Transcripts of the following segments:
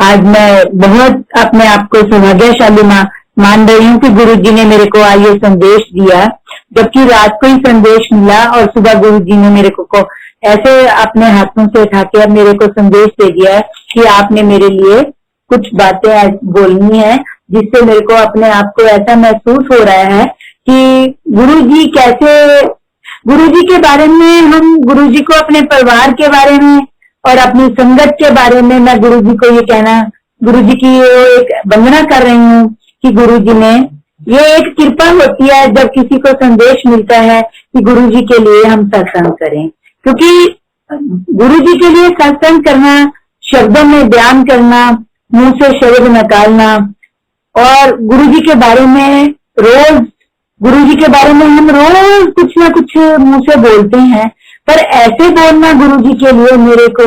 आज मैं बहुत अपने आप को सौभाग्यशाली मान रही हूँ कि गुरु जी ने मेरे को आज ये संदेश दिया, जबकि रात को ही संदेश मिला और सुबह गुरु जी ने मेरे को ऐसे अपने हाथों से उठा के अब मेरे को संदेश दे दिया है कि आपने मेरे लिए कुछ बातें बोलनी है, जिससे मेरे को अपने आप को ऐसा महसूस हो रहा है कि गुरु जी कैसे, गुरु जी के बारे में, हम गुरु जी को अपने परिवार के बारे में और अपनी संगत के बारे में मैं गुरु जी को ये कहना, गुरु जी की एक वंदना कर रही हूँ कि गुरु जी ने, ये एक कृपा होती है जब किसी को संदेश मिलता है कि गुरु जी के लिए हम सत्संग करें, क्योंकि गुरु जी के लिए सत्संग करना, शब्दों में बयान करना, मुंह से शब्द निकालना और गुरु जी के बारे में रोज, गुरु जी के बारे में हम रोज कुछ ना कुछ मुंह से बोलते हैं, पर ऐसे बोलना गुरु जी के लिए मेरे को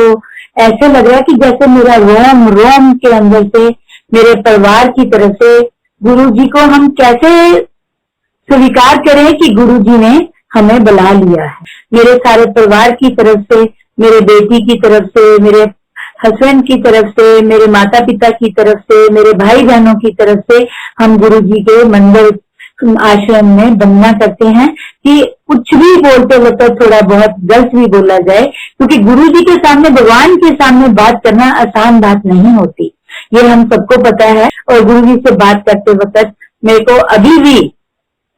ऐसे लग रहा है कि जैसे मेरा रोम रोम के अंदर से, मेरे परिवार की तरफ से गुरु जी को हम कैसे स्वीकार करें कि गुरु जी ने हमें बुला लिया है। मेरे सारे परिवार की तरफ से, मेरे बेटी की तरफ से, मेरे हस्बैंड की तरफ से, मेरे माता पिता की तरफ से, मेरे भाई बहनों की तरफ से हम गुरु जी के मंदिर आश्रम में वंदना करते हैं कि कुछ भी बोलते वक्त थोड़ा बहुत गलत भी बोला जाए, क्योंकि गुरु जी के सामने, भगवान के सामने बात करना आसान बात नहीं होती, ये हम सबको पता है। और गुरु जी से बात करते वक्त मेरे को अभी भी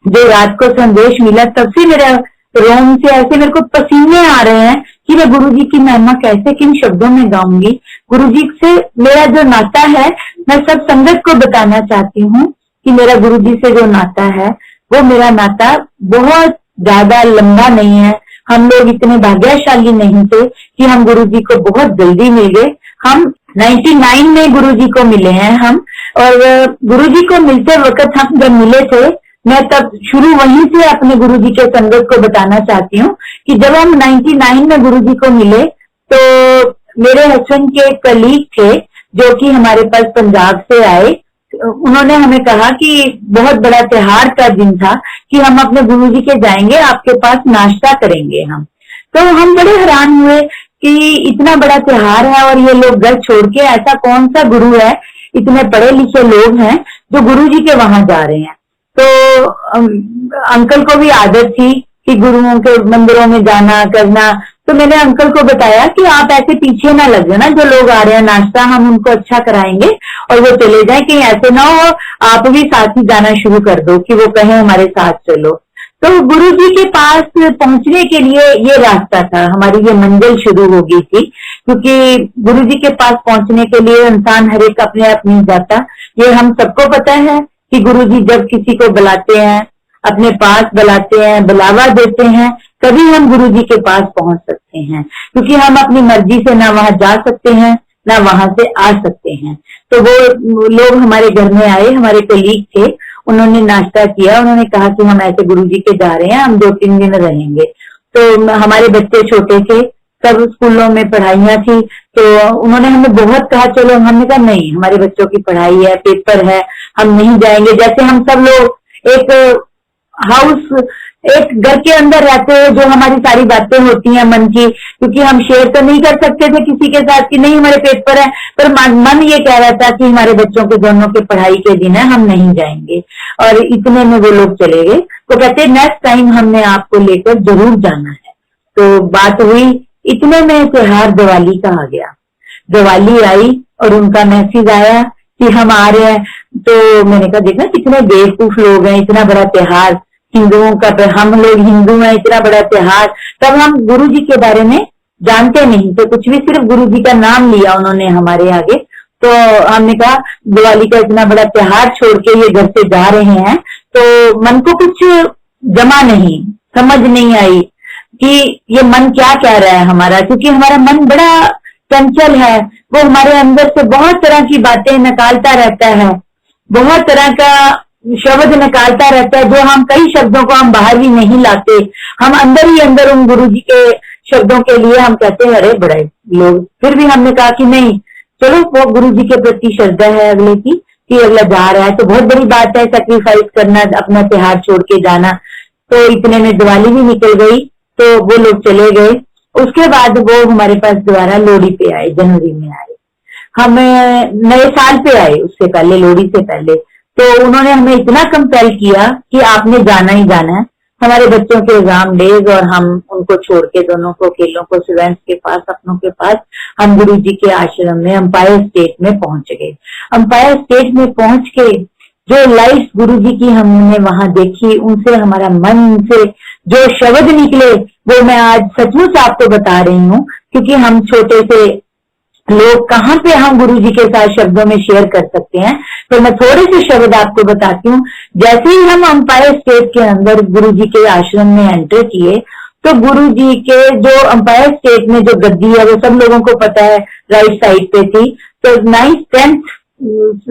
जो रात को संदेश मिला, तब से मेरा रोम से ऐसे मेरे को पसीने आ रहे हैं कि मैं गुरु जी की महिमा कैसे, किन शब्दों में गाऊंगी। गुरु जी से मेरा जो नाता है, मैं सब संगत को बताना चाहती हूँ कि मेरा गुरु जी से जो नाता है वो मेरा नाता बहुत ज्यादा लंबा नहीं है। हम लोग इतने भाग्यशाली नहीं थे कि हम गुरु जी को बहुत जल्दी मिल गए। हम 99 में गुरु जी को मिले हैं हम, और गुरु जी को मिलते वक्त हम जब मिले थे, मैं तब शुरू वहीं से अपने गुरु जी के संगत को बताना चाहती हूँ कि जब हम 99 में गुरु जी को मिले तो मेरे हस्बैंड के एक कलीग थे जो कि हमारे पास पंजाब से आए। उन्होंने हमें कहा कि बहुत बड़ा त्योहार का दिन था कि हम अपने गुरु जी के जाएंगे, आपके पास नाश्ता करेंगे हम। तो हम बड़े हैरान हुए कि इतना बड़ा त्योहार है और ये लोग घर छोड़ के, ऐसा कौन सा गुरु है, इतने पढ़े लिखे लोग हैं जो गुरु जी के वहां जा रहे हैं। तो अंकल को भी आदत थी कि गुरुओं के मंदिरों में जाना करना, तो मैंने अंकल को बताया कि आप ऐसे पीछे ना लग जाना, जो लोग आ रहे हैं नाश्ता हम उनको अच्छा कराएंगे और वो चले जाए, कहीं ऐसे ना हो आप भी साथ ही जाना शुरू कर दो कि वो कहें हमारे साथ चलो। तो गुरु जी के पास पहुंचने के लिए ये रास्ता था, हमारी ये मंजिल शुरू हो गई थी, क्योंकि गुरु जी के पास पहुंचने के लिए इंसान हर एक अपने आप नहीं जाता। ये हम सबको पता है कि गुरु जी जब किसी को बुलाते हैं, अपने पास बुलाते हैं, बुलावा देते हैं, तभी हम गुरु जी के पास पहुंच सकते हैं, क्योंकि हम अपनी मर्जी से ना वहां जा सकते हैं ना वहां से आ सकते हैं। तो वो लोग हमारे घर में आए, हमारे कलीग थे, उन्होंने नाश्ता किया, उन्होंने कहा कि हम ऐसे गुरु जी के जा रहे हैं, हम 2-3 दिन रहेंगे। तो हमारे बच्चे छोटे थे, सब स्कूलों में पढ़ाइयां थी, तो उन्होंने हमें बहुत कहा चलो, हमने कहा नहीं, हमारे बच्चों की पढ़ाई है, पेपर है, हम नहीं जाएंगे। जैसे हम सब लोग एक घर के अंदर रहते हैं, जो हमारी सारी बातें होती हैं मन की, क्योंकि हम शेयर तो नहीं कर सकते थे किसी के साथ कि नहीं हमारे पेपर है, पर मन ये कह रहा था कि हमारे बच्चों के दोनों के पढ़ाई के दिन है, हम नहीं जाएंगे। और इतने में वो लोग चले गए। तो कहते नेक्स्ट टाइम हमने आपको लेकर जरूर जाना है। तो बात हुई, इतने में त्योहार दिवाली का आ गया। दिवाली आई और उनका मैसेज आया कि हम आ रहे हैं। तो मैंने कहा देखा कितने बेवकूफ लोग हैं, इतना बड़ा त्योहार हिंदुओं का, हम लोग हिंदू हैं, इतना बड़ा त्योहार। तब हम गुरु जी के बारे में जानते नहीं थे कुछ भी, सिर्फ गुरु जी का नाम लिया उन्होंने हमारे आगे। तो हमने कहा दिवाली का इतना बड़ा त्योहार छोड़ के ये घर से जा रहे हैं, तो मन को कुछ जमा नहीं, समझ नहीं आई कि ये मन क्या कह रहा है हमारा, क्योंकि हमारा मन बड़ा चंचल है, वो हमारे अंदर से बहुत तरह की बातें निकालता रहता है, बहुत तरह का शब्द निकालता रहता है, जो हम कई शब्दों को हम बाहर भी नहीं लाते, हम अंदर ही अंदर उन गुरु जी के शब्दों के लिए हम कहते हैं अरे बड़े लोग। फिर भी हमने कहा कि नहीं, चलो वो गुरु जी के प्रति श्रद्धा है अगले की, कि अगला जा रहा है तो बहुत बड़ी बात है, सेक्रीफाइस करना, अपना त्योहार छोड़ के जाना। तो इतने में दिवाली भी निकल गई, तो वो लोग चले गए। उसके बाद वो हमारे पास दोबारा लोहड़ी पे आए, जनवरी में आए। हमें नए साल पे आए, उससे पहले लोहड़ी से पहले, तो उन्होंने हमें इतना कंपेल किया कि आपने जाना ही जाना है। हमारे बच्चों के एग्जाम डेज और हम उनको छोड़ के दोनों को, अकेलों को, स्टूडेंट्स के पास, अपनों के पास, हम गुरु जी के आश्रम में अंपायर स्टेट में पहुंच गए। अंपायर स्टेट में पहुंच के जो लाइफ गुरु जी की हमने वहां देखी, उनसे हमारा मन से जो शब्द निकले वो मैं आज सचमुच आपको बता रही हूँ, क्योंकि हम छोटे से लोग कहाँ पे हम गुरु जी के साथ शब्दों में शेयर कर सकते हैं। तो मैं थोड़े से शब्द आपको बताती हूँ। जैसे ही हम अंपायर स्टेट के अंदर गुरु जी के आश्रम में एंटर किए, तो गुरु जी के जो अंपायर स्टेट में जो गद्दी है वो सब लोगों को पता है, राइट साइड पे थी। तो 9th 10th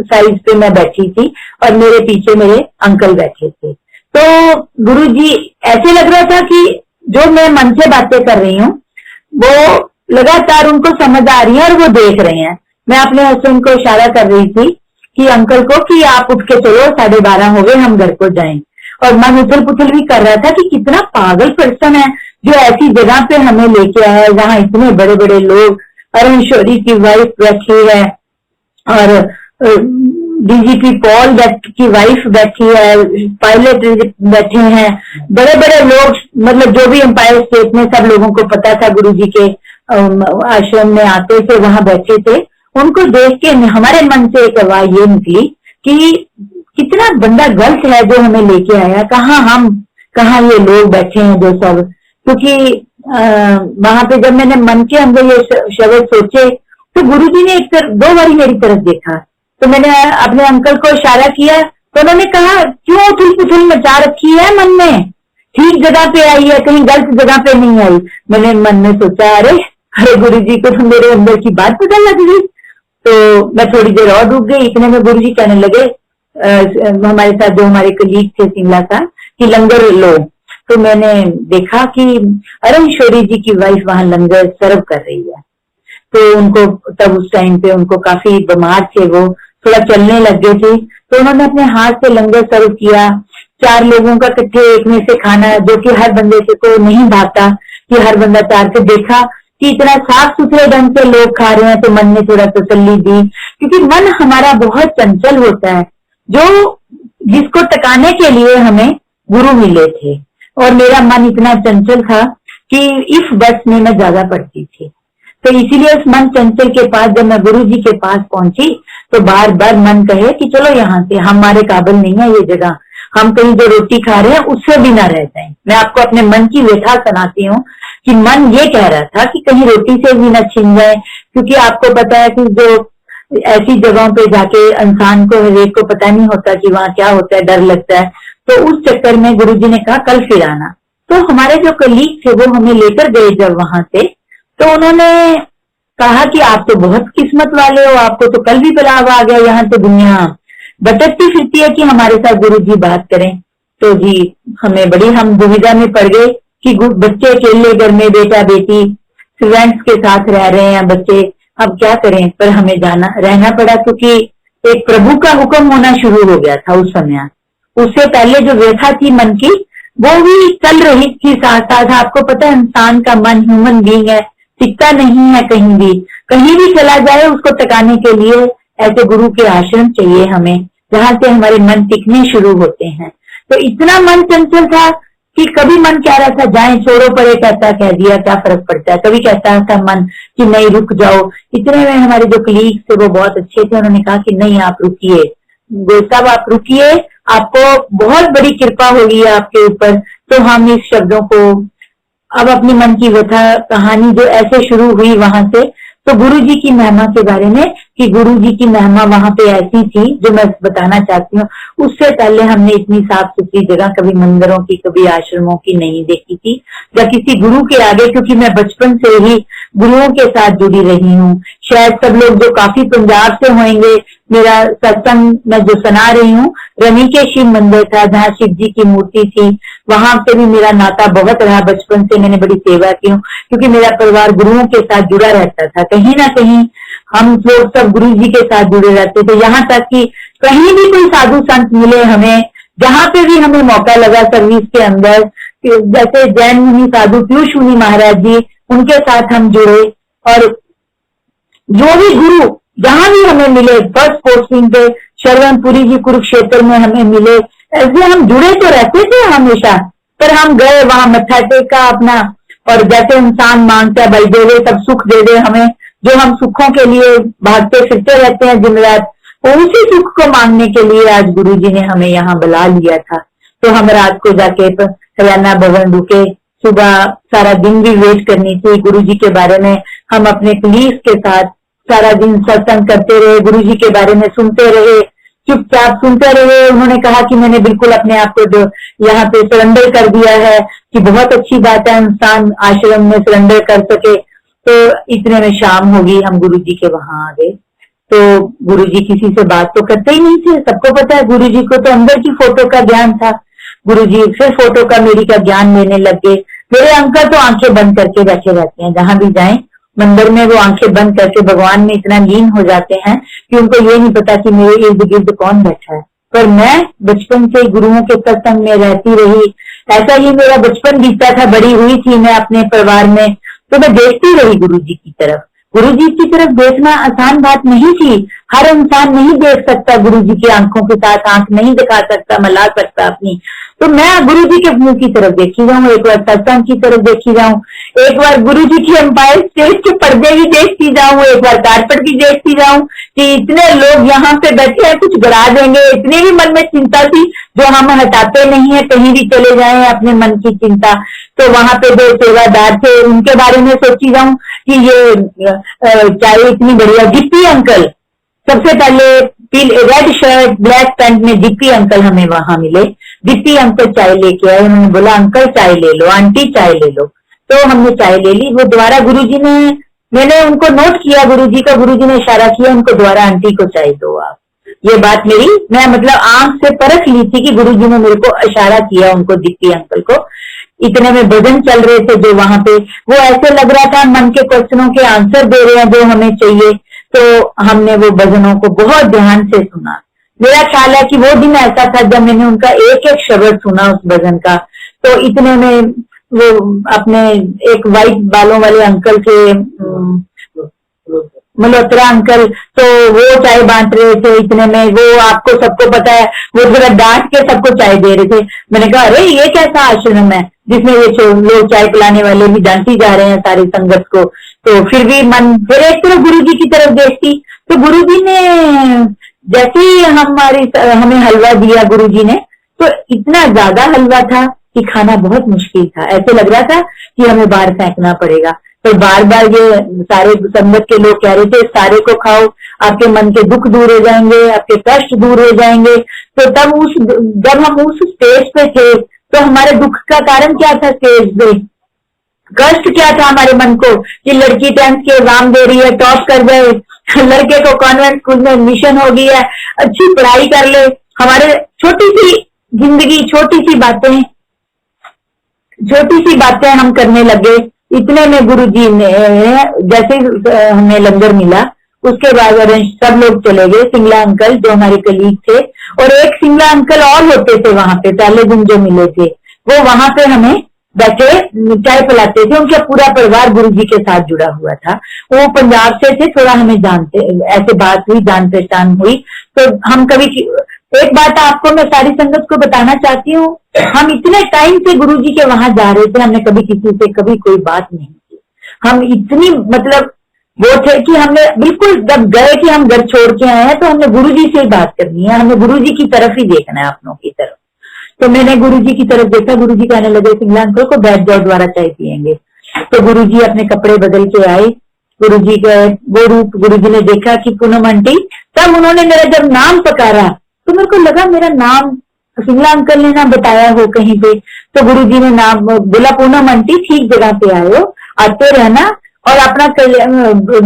साइड पे मैं बैठी थी और मेरे पीछे मेरे अंकल बैठे थे। तो गुरु जी ऐसे लग रहा था कि जो मैं मन से बातें कर रही हूँ वो लगातार उनको समझ आ रही है और वो देख रहे हैं। मैं अपने हस्बैंड को इशारा कर रही थी कि अंकल को कि आप उठ के चलो, 12:30 हो गए, हम घर को जाएं। और मन उथल पुथल भी कर रहा था कि कितना पागल पर्सन है जो ऐसी जगह पे हमें लेके आया है जहाँ इतने बड़े बड़े लोग, अरुण शौरी की वाइफ बैठी है और डीजीपी पॉल की वाइफ बैठी है, पायलट बैठे हैं, बड़े बड़े लोग, मतलब जो भी एम्पायर स्टेट में सब लोगों को पता था गुरु जी के आश्रम में आते थे, वहां बैठे थे। उनको देख के हमारे मन से एक आवाज ये निकली कि कितना बंदा गलत है जो हमें लेके आया, कहाँ ये लोग बैठे हैं जो सब। क्योंकि वहां पे जब मैंने मन के अंदर ये शब्द सोचे तो गुरुजी ने दो बारी मेरी तरफ देखा। तो मैंने अपने अंकल को इशारा किया तो उन्होंने कहा, क्यों उथल पुथल मचा रखी है मन में, ठीक जगह पे आई है, कहीं गलत जगह पे नहीं आई। मैंने मन में सोचा, अरे गुरुजी को तो मेरे अंदर की बात पता लग गई। तो मैं थोड़ी देर और रुक गई। इतने में गुरुजी कहने लगे हमारे साथ जो हमारे कलीग थे शिमला का, कि लंगर लो। तो मैंने देखा कि अरुण शौरी जी की वाइफ वहां लंगर सर्व कर रही है। तो उनको तब उस टाइम पे उनको काफी बीमार थे, वो थोड़ा चलने लग गए थे। तो उन्होंने अपने हाथ से लंगर सर्व किया, 4 लोगों का इकट्ठे एक में से खाना, जो कि हर बंदे से को नहीं भाता कि हर बंदा प्यार से देखा कि इतना साफ सुथरे ढंग से लोग खा रहे हैं। तो मन ने थोड़ा तसल्ली दी, क्योंकि मन हमारा बहुत चंचल होता है, जो जिसको टकाने के लिए हमें गुरु मिले थे। और मेरा मन इतना चंचल था कि इस बस में मैं ज्यादा पढ़ती थी। तो इसीलिए उस मन चंचल के पास जब मैं गुरु जी के पास पहुंची तो बार बार मन कहे कि चलो यहाँ से, हमारे काबिल नहीं है ये जगह, हम कहीं जो रोटी खा रहे हैं उससे भी ना रह जाए। मैं आपको अपने मन की व्यथा सुनाती हूँ कि मन ये कह रहा था कि कहीं रोटी से भी ना छिन जाए। क्योंकि आपको पता है कि जो ऐसी जगहों पे जाके इंसान को, हरेक को पता नहीं होता कि वहां क्या होता है, डर लगता है। तो उस चक्कर में गुरुजी ने कहा कल फिर आना। तो हमारे जो कलीग थे वो हमें लेकर गए जब वहां से, तो उन्होंने कहा कि आप तो बहुत किस्मत वाले हो, आपको तो कल भी बुलावा आ गया, यहाँ तो दुनिया भटकती फिरती है कि हमारे साथ गुरुजी बात करें। तो जी हम दुविधा में पड़ गए कि बच्चे अकेले घर में, बेटा बेटी स्टूडेंट्स के साथ रह रहे हैं बच्चे, अब क्या करें। पर हमें रहना पड़ा, क्योंकि एक प्रभु का हुक्म होना शुरू हो गया था उस समय। उससे पहले जो व्यथा थी मन की वो भी चल रही थी साथ साथ। आपको पता है इंसान का मन ह्यूमन बीइंग है, टिकता नहीं है कहीं भी चला जाए उसको टकाने के लिए ऐसे गुरु के आश्रम चाहिए हमें, जहां से हमारे मन टिकने शुरू होते हैं। तो इतना मन चंचल था कि कभी मन कह रहा था जाएं, छोड़ो परे, कहता कह दिया क्या फर्क पड़ता है। कभी कहता था मन कि नहीं रुक जाओ। इतने में हमारे जो कलीग थे वो बहुत अच्छे थे, उन्होंने कहा कि नहीं आप रुकिए, गोल साहब आप रुकिए, आपको बहुत बड़ी कृपा होगी आपके ऊपर। तो हम इस शब्दों को, अब अपनी मन की व्यथा कहानी जो ऐसे शुरू हुई वहां से, तो गुरु जी की महिमा के बारे में, कि गुरु जी की महिमा वहां पे ऐसी थी जो मैं बताना चाहती हूँ। उससे पहले हमने इतनी साफ सुथरी जगह कभी मंदिरों की, कभी आश्रमों की नहीं देखी थी, या किसी गुरु के आगे, क्योंकि मैं बचपन से ही गुरुओं के साथ जुड़ी रही हूँ। शायद सब लोग जो काफी पंजाब से होंगे, मेरा सत्संग मैं जो सुना रही हूँ, रमी के शिव मंदिर था जहाँ शिव जी की मूर्ति थी, वहां से भी मेरा नाता बहुत रहा। बचपन से मैंने बड़ी सेवा की हूँ, क्योंकि मेरा परिवार गुरुओं के साथ जुड़ा रहता था। कहीं ना कहीं हम लोग सब गुरु जी के साथ जुड़े रहते थे, यहाँ तक कि कहीं भी कोई साधु संत मिले हमें, जहाँ पे भी हमें मौका लगा सर्विस के अंदर, जैसे जैन मुनि साधु पीयूष मुनि महाराज जी, उनके साथ हम जुड़े। और जो भी गुरु जहां भी हमें मिले, फर्स्ट पोस्टिंग पे शरवनपुरी जी कुरुक्षेत्र में हमें मिले, ऐसे हम जुड़े तो रहते थे हमेशा, पर हम गए वहां मत्था टेका अपना, और जैसे इंसान मांगता है भाई दे दे, सब सुख दे दे हमें, जो हम सुखों के लिए भागते फिरते रहते हैं दिन रात, उसी सुख को मांगने के लिए आज गुरुजी ने हमें यहाँ बुला लिया था। तो हम रात को जाके हरियाणा भवन रुके, सुबह सारा दिन भी वेट करनी थी गुरुजी के बारे में, हम अपने कलीग के साथ सारा दिन सत्संग करते रहे, गुरुजी के बारे में सुनते रहे, चुपचाप सुनते रहे। उन्होंने कहा कि मैंने बिल्कुल अपने आप को जो यहाँ पे सरेंडर कर दिया है, कि बहुत अच्छी बात है इंसान आश्रम में सरेंडर कर सके। तो इतने में शाम होगी, हम गुरुजी के वहां आ गए। तो गुरुजी किसी से बात तो करते ही नहीं थे, सबको पता है गुरुजी को तो अंदर की फोटो का ज्ञान था। गुरुजी फिर फोटो का मेरी का ज्ञान लेने लग गए। मेरे अंकल तो आंखें बंद करके बैठे रहते हैं, जहां भी जाएं मंदिर में वो आंखें बंद करके भगवान में इतना लीन हो जाते हैं कि उनको ये नहीं पता कि मेरे इर्द गिर्द कौन बैठा है। पर मैं बचपन से गुरुओं के सत्संग में रहती रही, ऐसा ही मेरा बचपन बीता था, बड़ी हुई थी मैं अपने परिवार में, तो मैं देखती रही गुरुजी की तरफ। गुरुजी की तरफ देखना आसान बात नहीं थी, हर इंसान नहीं देख सकता गुरुजी की आंखों के साथ, आंख नहीं दिखा सकता, मिला सकता अपनी। तो मैं गुरुजी के मुंह की तरफ देखी जाऊं, एक बार सत्संग की तरफ देखी जाऊं, एक बार गुरुजी की एम्पायर स्टेज के पर्दे भी देखती जाऊं, एक बार कारपेट भी देखती जाऊं कि इतने लोग यहाँ पे बैठे हैं, कुछ गिरा देंगे, इतनी भी मन में चिंता थी जो हम हटाते नहीं है, कहीं भी चले जाएं अपने मन की चिंता। तो वहां पे जो सेवादार थे उनके बारे में सोची जाऊं कि ये चाय इतनी बढ़िया, जिप्पी अंकल सबसे पहले रेड शर्ट ब्लैक पैंट में जिप्पी अंकल हमें वहां मिले। जिप्पी अंकल चाय लेके आए, उन्होंने बोला अंकल चाय ले लो, आंटी चाय ले लो। तो हमने चाय ले ली। वो दोबारा गुरुजी ने, मैंने उनको नोट किया गुरुजी का, गुरुजी ने इशारा किया उनको दोबारा आंटी को चाय दो आप। ये बात मेरी, मैं मतलब आंख से परख ली थी कि गुरुजी ने मेरे को इशारा किया उनको, जिप्पी अंकल को। इतने में भजन चल रहे थे जो वहां पे, वो ऐसे लग रहा था मन के क्वेश्चनों के आंसर दे रहे हैं जो हमें चाहिए। तो हमने वो भजनों को बहुत ध्यान से सुना। मेरा ख्याल है कि वो दिन ऐसा था जब मैंने उनका एक एक शब्द सुना उस भजन का। तो इतने में वो अपने एक वाइट बालों वाले अंकल थे, मल्होत्रा अंकल, तो वो चाय बांट रहे थे। इतने में वो, आपको सबको पता है, वो जरा डांट के सबको चाय दे रहे थे। मैंने कहा अरे ये कैसा आश्रम है जिसमें ये लोग चाय पिलाने वाले भी डांटी जा रहे हैं सारी संगत को। तो फिर भी मन फिर एक तरफ गुरुजी की तरफ देखती। तो गुरुजी ने जैसे ही हमें हलवा दिया गुरुजी ने, तो इतना ज्यादा हलवा था कि खाना बहुत मुश्किल था, ऐसे लग रहा था कि हमें बाहर फेंकना पड़ेगा। तो बार बार ये सारे संगत के लोग कह रहे थे सारे को खाओ, आपके मन के दुख दूर हो जाएंगे, आपके कष्ट दूर हो जाएंगे। तो तब जब हम उस स्टेज पे थे तो हमारे दुख का कारण क्या था, स्टेज पे कष्ट क्या था हमारे मन को कि लड़की 10th के एग्जाम दे रही है, टॉप कर जाए, लड़के को कॉन्वेंट स्कूल में एडमिशन हो गई है, अच्छी पढ़ाई कर ले। हमारे छोटी सी जिंदगी, छोटी सी बातें हम करने लगे। इतने में गुरुजी ने, जैसे हमें लंगर मिला उसके बाद सब लोग चले गए। सिंगला अंकल जो हमारे कलीग थे, और एक सिंगला अंकल और होते थे वहां पे, पहले दिन जो मिले थे, वो वहां पे हमें बैठे चाय पिलाते थे। उनका पूरा परिवार गुरुजी के साथ जुड़ा हुआ था। वो पंजाब से थे, थोड़ा हमें जानते, ऐसे बात हुई, जान पहचान हुई। तो हम कभी, एक बात आपको मैं सारी संगत को बताना चाहती हूँ, हम इतने टाइम से गुरुजी के वहां जा रहे थे, हमने कभी किसी से कभी कोई बात नहीं की। हम इतनी मतलब वो थे कि हमने बिल्कुल जब गए कि हम घर छोड़ के आए हैं तो हमने गुरुजी से ही बात करनी है, हमें गुरुजी की तरफ ही देखना है, अपनों की तरफ। तो मैंने गुरुजी की तरफ देखा, गुरुजी कहने लगे सिंगला अंकल को बैठ जाओ, दोबारा चाय पियेंगे। तो गुरुजी अपने कपड़े बदल के आए, गुरुजी का वो रूप गुरुजी ने देखा कि पूनम आंटी। तब उन्होंने मेरा जब नाम पुकारा तो मेरे को लगा मेरा नाम सिंगला अंकल ने ना बताया हो कहीं पे। तो गुरुजी ने नाम बोला, पूनम आंटी ठीक जगह पे आए हो, आते रहना और अपना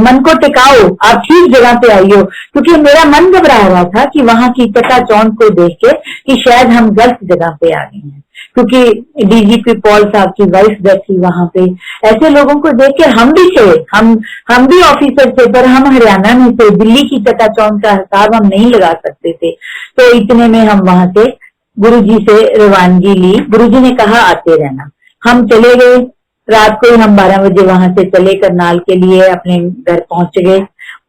मन को टिकाओ, आप ठीक जगह पे आई हो। क्योंकि मेरा मन घबरा रहा था कि वहां की चकाचौंध को देख के कि शायद हम गलत जगह पे आ गए हैं, क्योंकि डीजीपी पॉल साहब की वाइफ बैठी वहां पे। ऐसे लोगों को देख के हम भी थे, हम भी ऑफिसर थे, पर हम हरियाणा में थे, दिल्ली की चकाचौंध का हिसाब हम नहीं लगा सकते थे। तो इतने में हम वहां से गुरुजी से रवानगी ली। गुरुजी ने कहा आते रहना। हम चले गए। रात को ही हम 12 बजे वहां से चले, करनाल के लिए अपने घर पहुंच गए।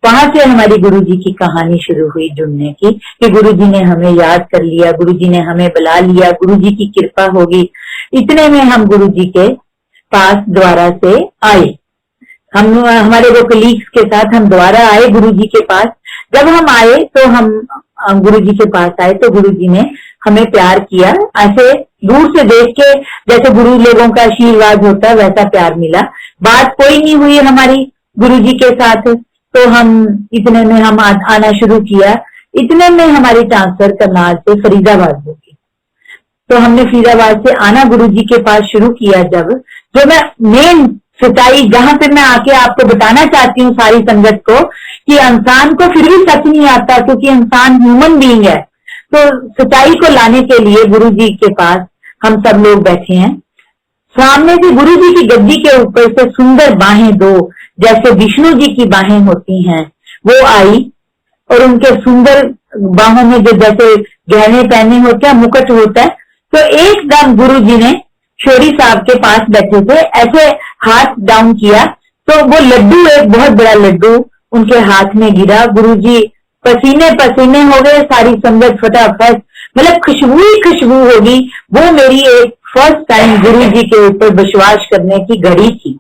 वहां से हमारी गुरुजी की कहानी शुरू हुई जुड़ने की, कि गुरुजी ने हमें याद कर लिया, गुरुजी ने हमें बुला लिया, गुरुजी की कृपा होगी। इतने में हम गुरुजी के पास दोबारा से आए, हम हमारे वो कलीग्स के साथ हम दोबारा आए गुरुजी के पास। जब हम आए तो हम गुरुजी के पास आए तो गुरुजी ने हमें प्यार किया, ऐसे दूर से देख के जैसे गुरु लोगों का आशीर्वाद होता है वैसा प्यार मिला। बात कोई नहीं हुई हमारी गुरुजी के साथ, तो हम इतने में हम आना शुरू किया। इतने में हमारी ट्रांसफर करनाल से फरीदाबाद हो गई, तो हमने फरीदाबाद से आना गुरुजी के पास शुरू किया। जब जो मैं मेन सच्चाई जहां पे मैं आके आपको बताना चाहती हूँ सारी संगत को, कि इंसान को फिर भी सच नहीं आता, क्योंकि इंसान ह्यूमन बीइंग है। तो सच्चाई को लाने के लिए गुरुजी के पास हम सब लोग बैठे हैं। सामने से गुरुजी की गद्दी के ऊपर से सुंदर बाहें, दो जैसे विष्णु जी की बाहें होती हैं, वो आई, और उनके सुंदर बाहों में जो जैसे गहने पहने होते हैं, मुकुट होता है। तो एकदम गुरुजी ने शोरी साहब के पास बैठे थे, ऐसे हाथ डाउन किया तो वो लड्डू, एक बहुत बड़ा लड्डू उनके हाथ में गिरा। गुरुजी पसीने पसीने हो गए, सारी संगत फटाफट, मतलब खुशबू ही खुशबू होगी। वो मेरी एक फर्स्ट टाइम गुरुजी के ऊपर विश्वास करने की घड़ी थी,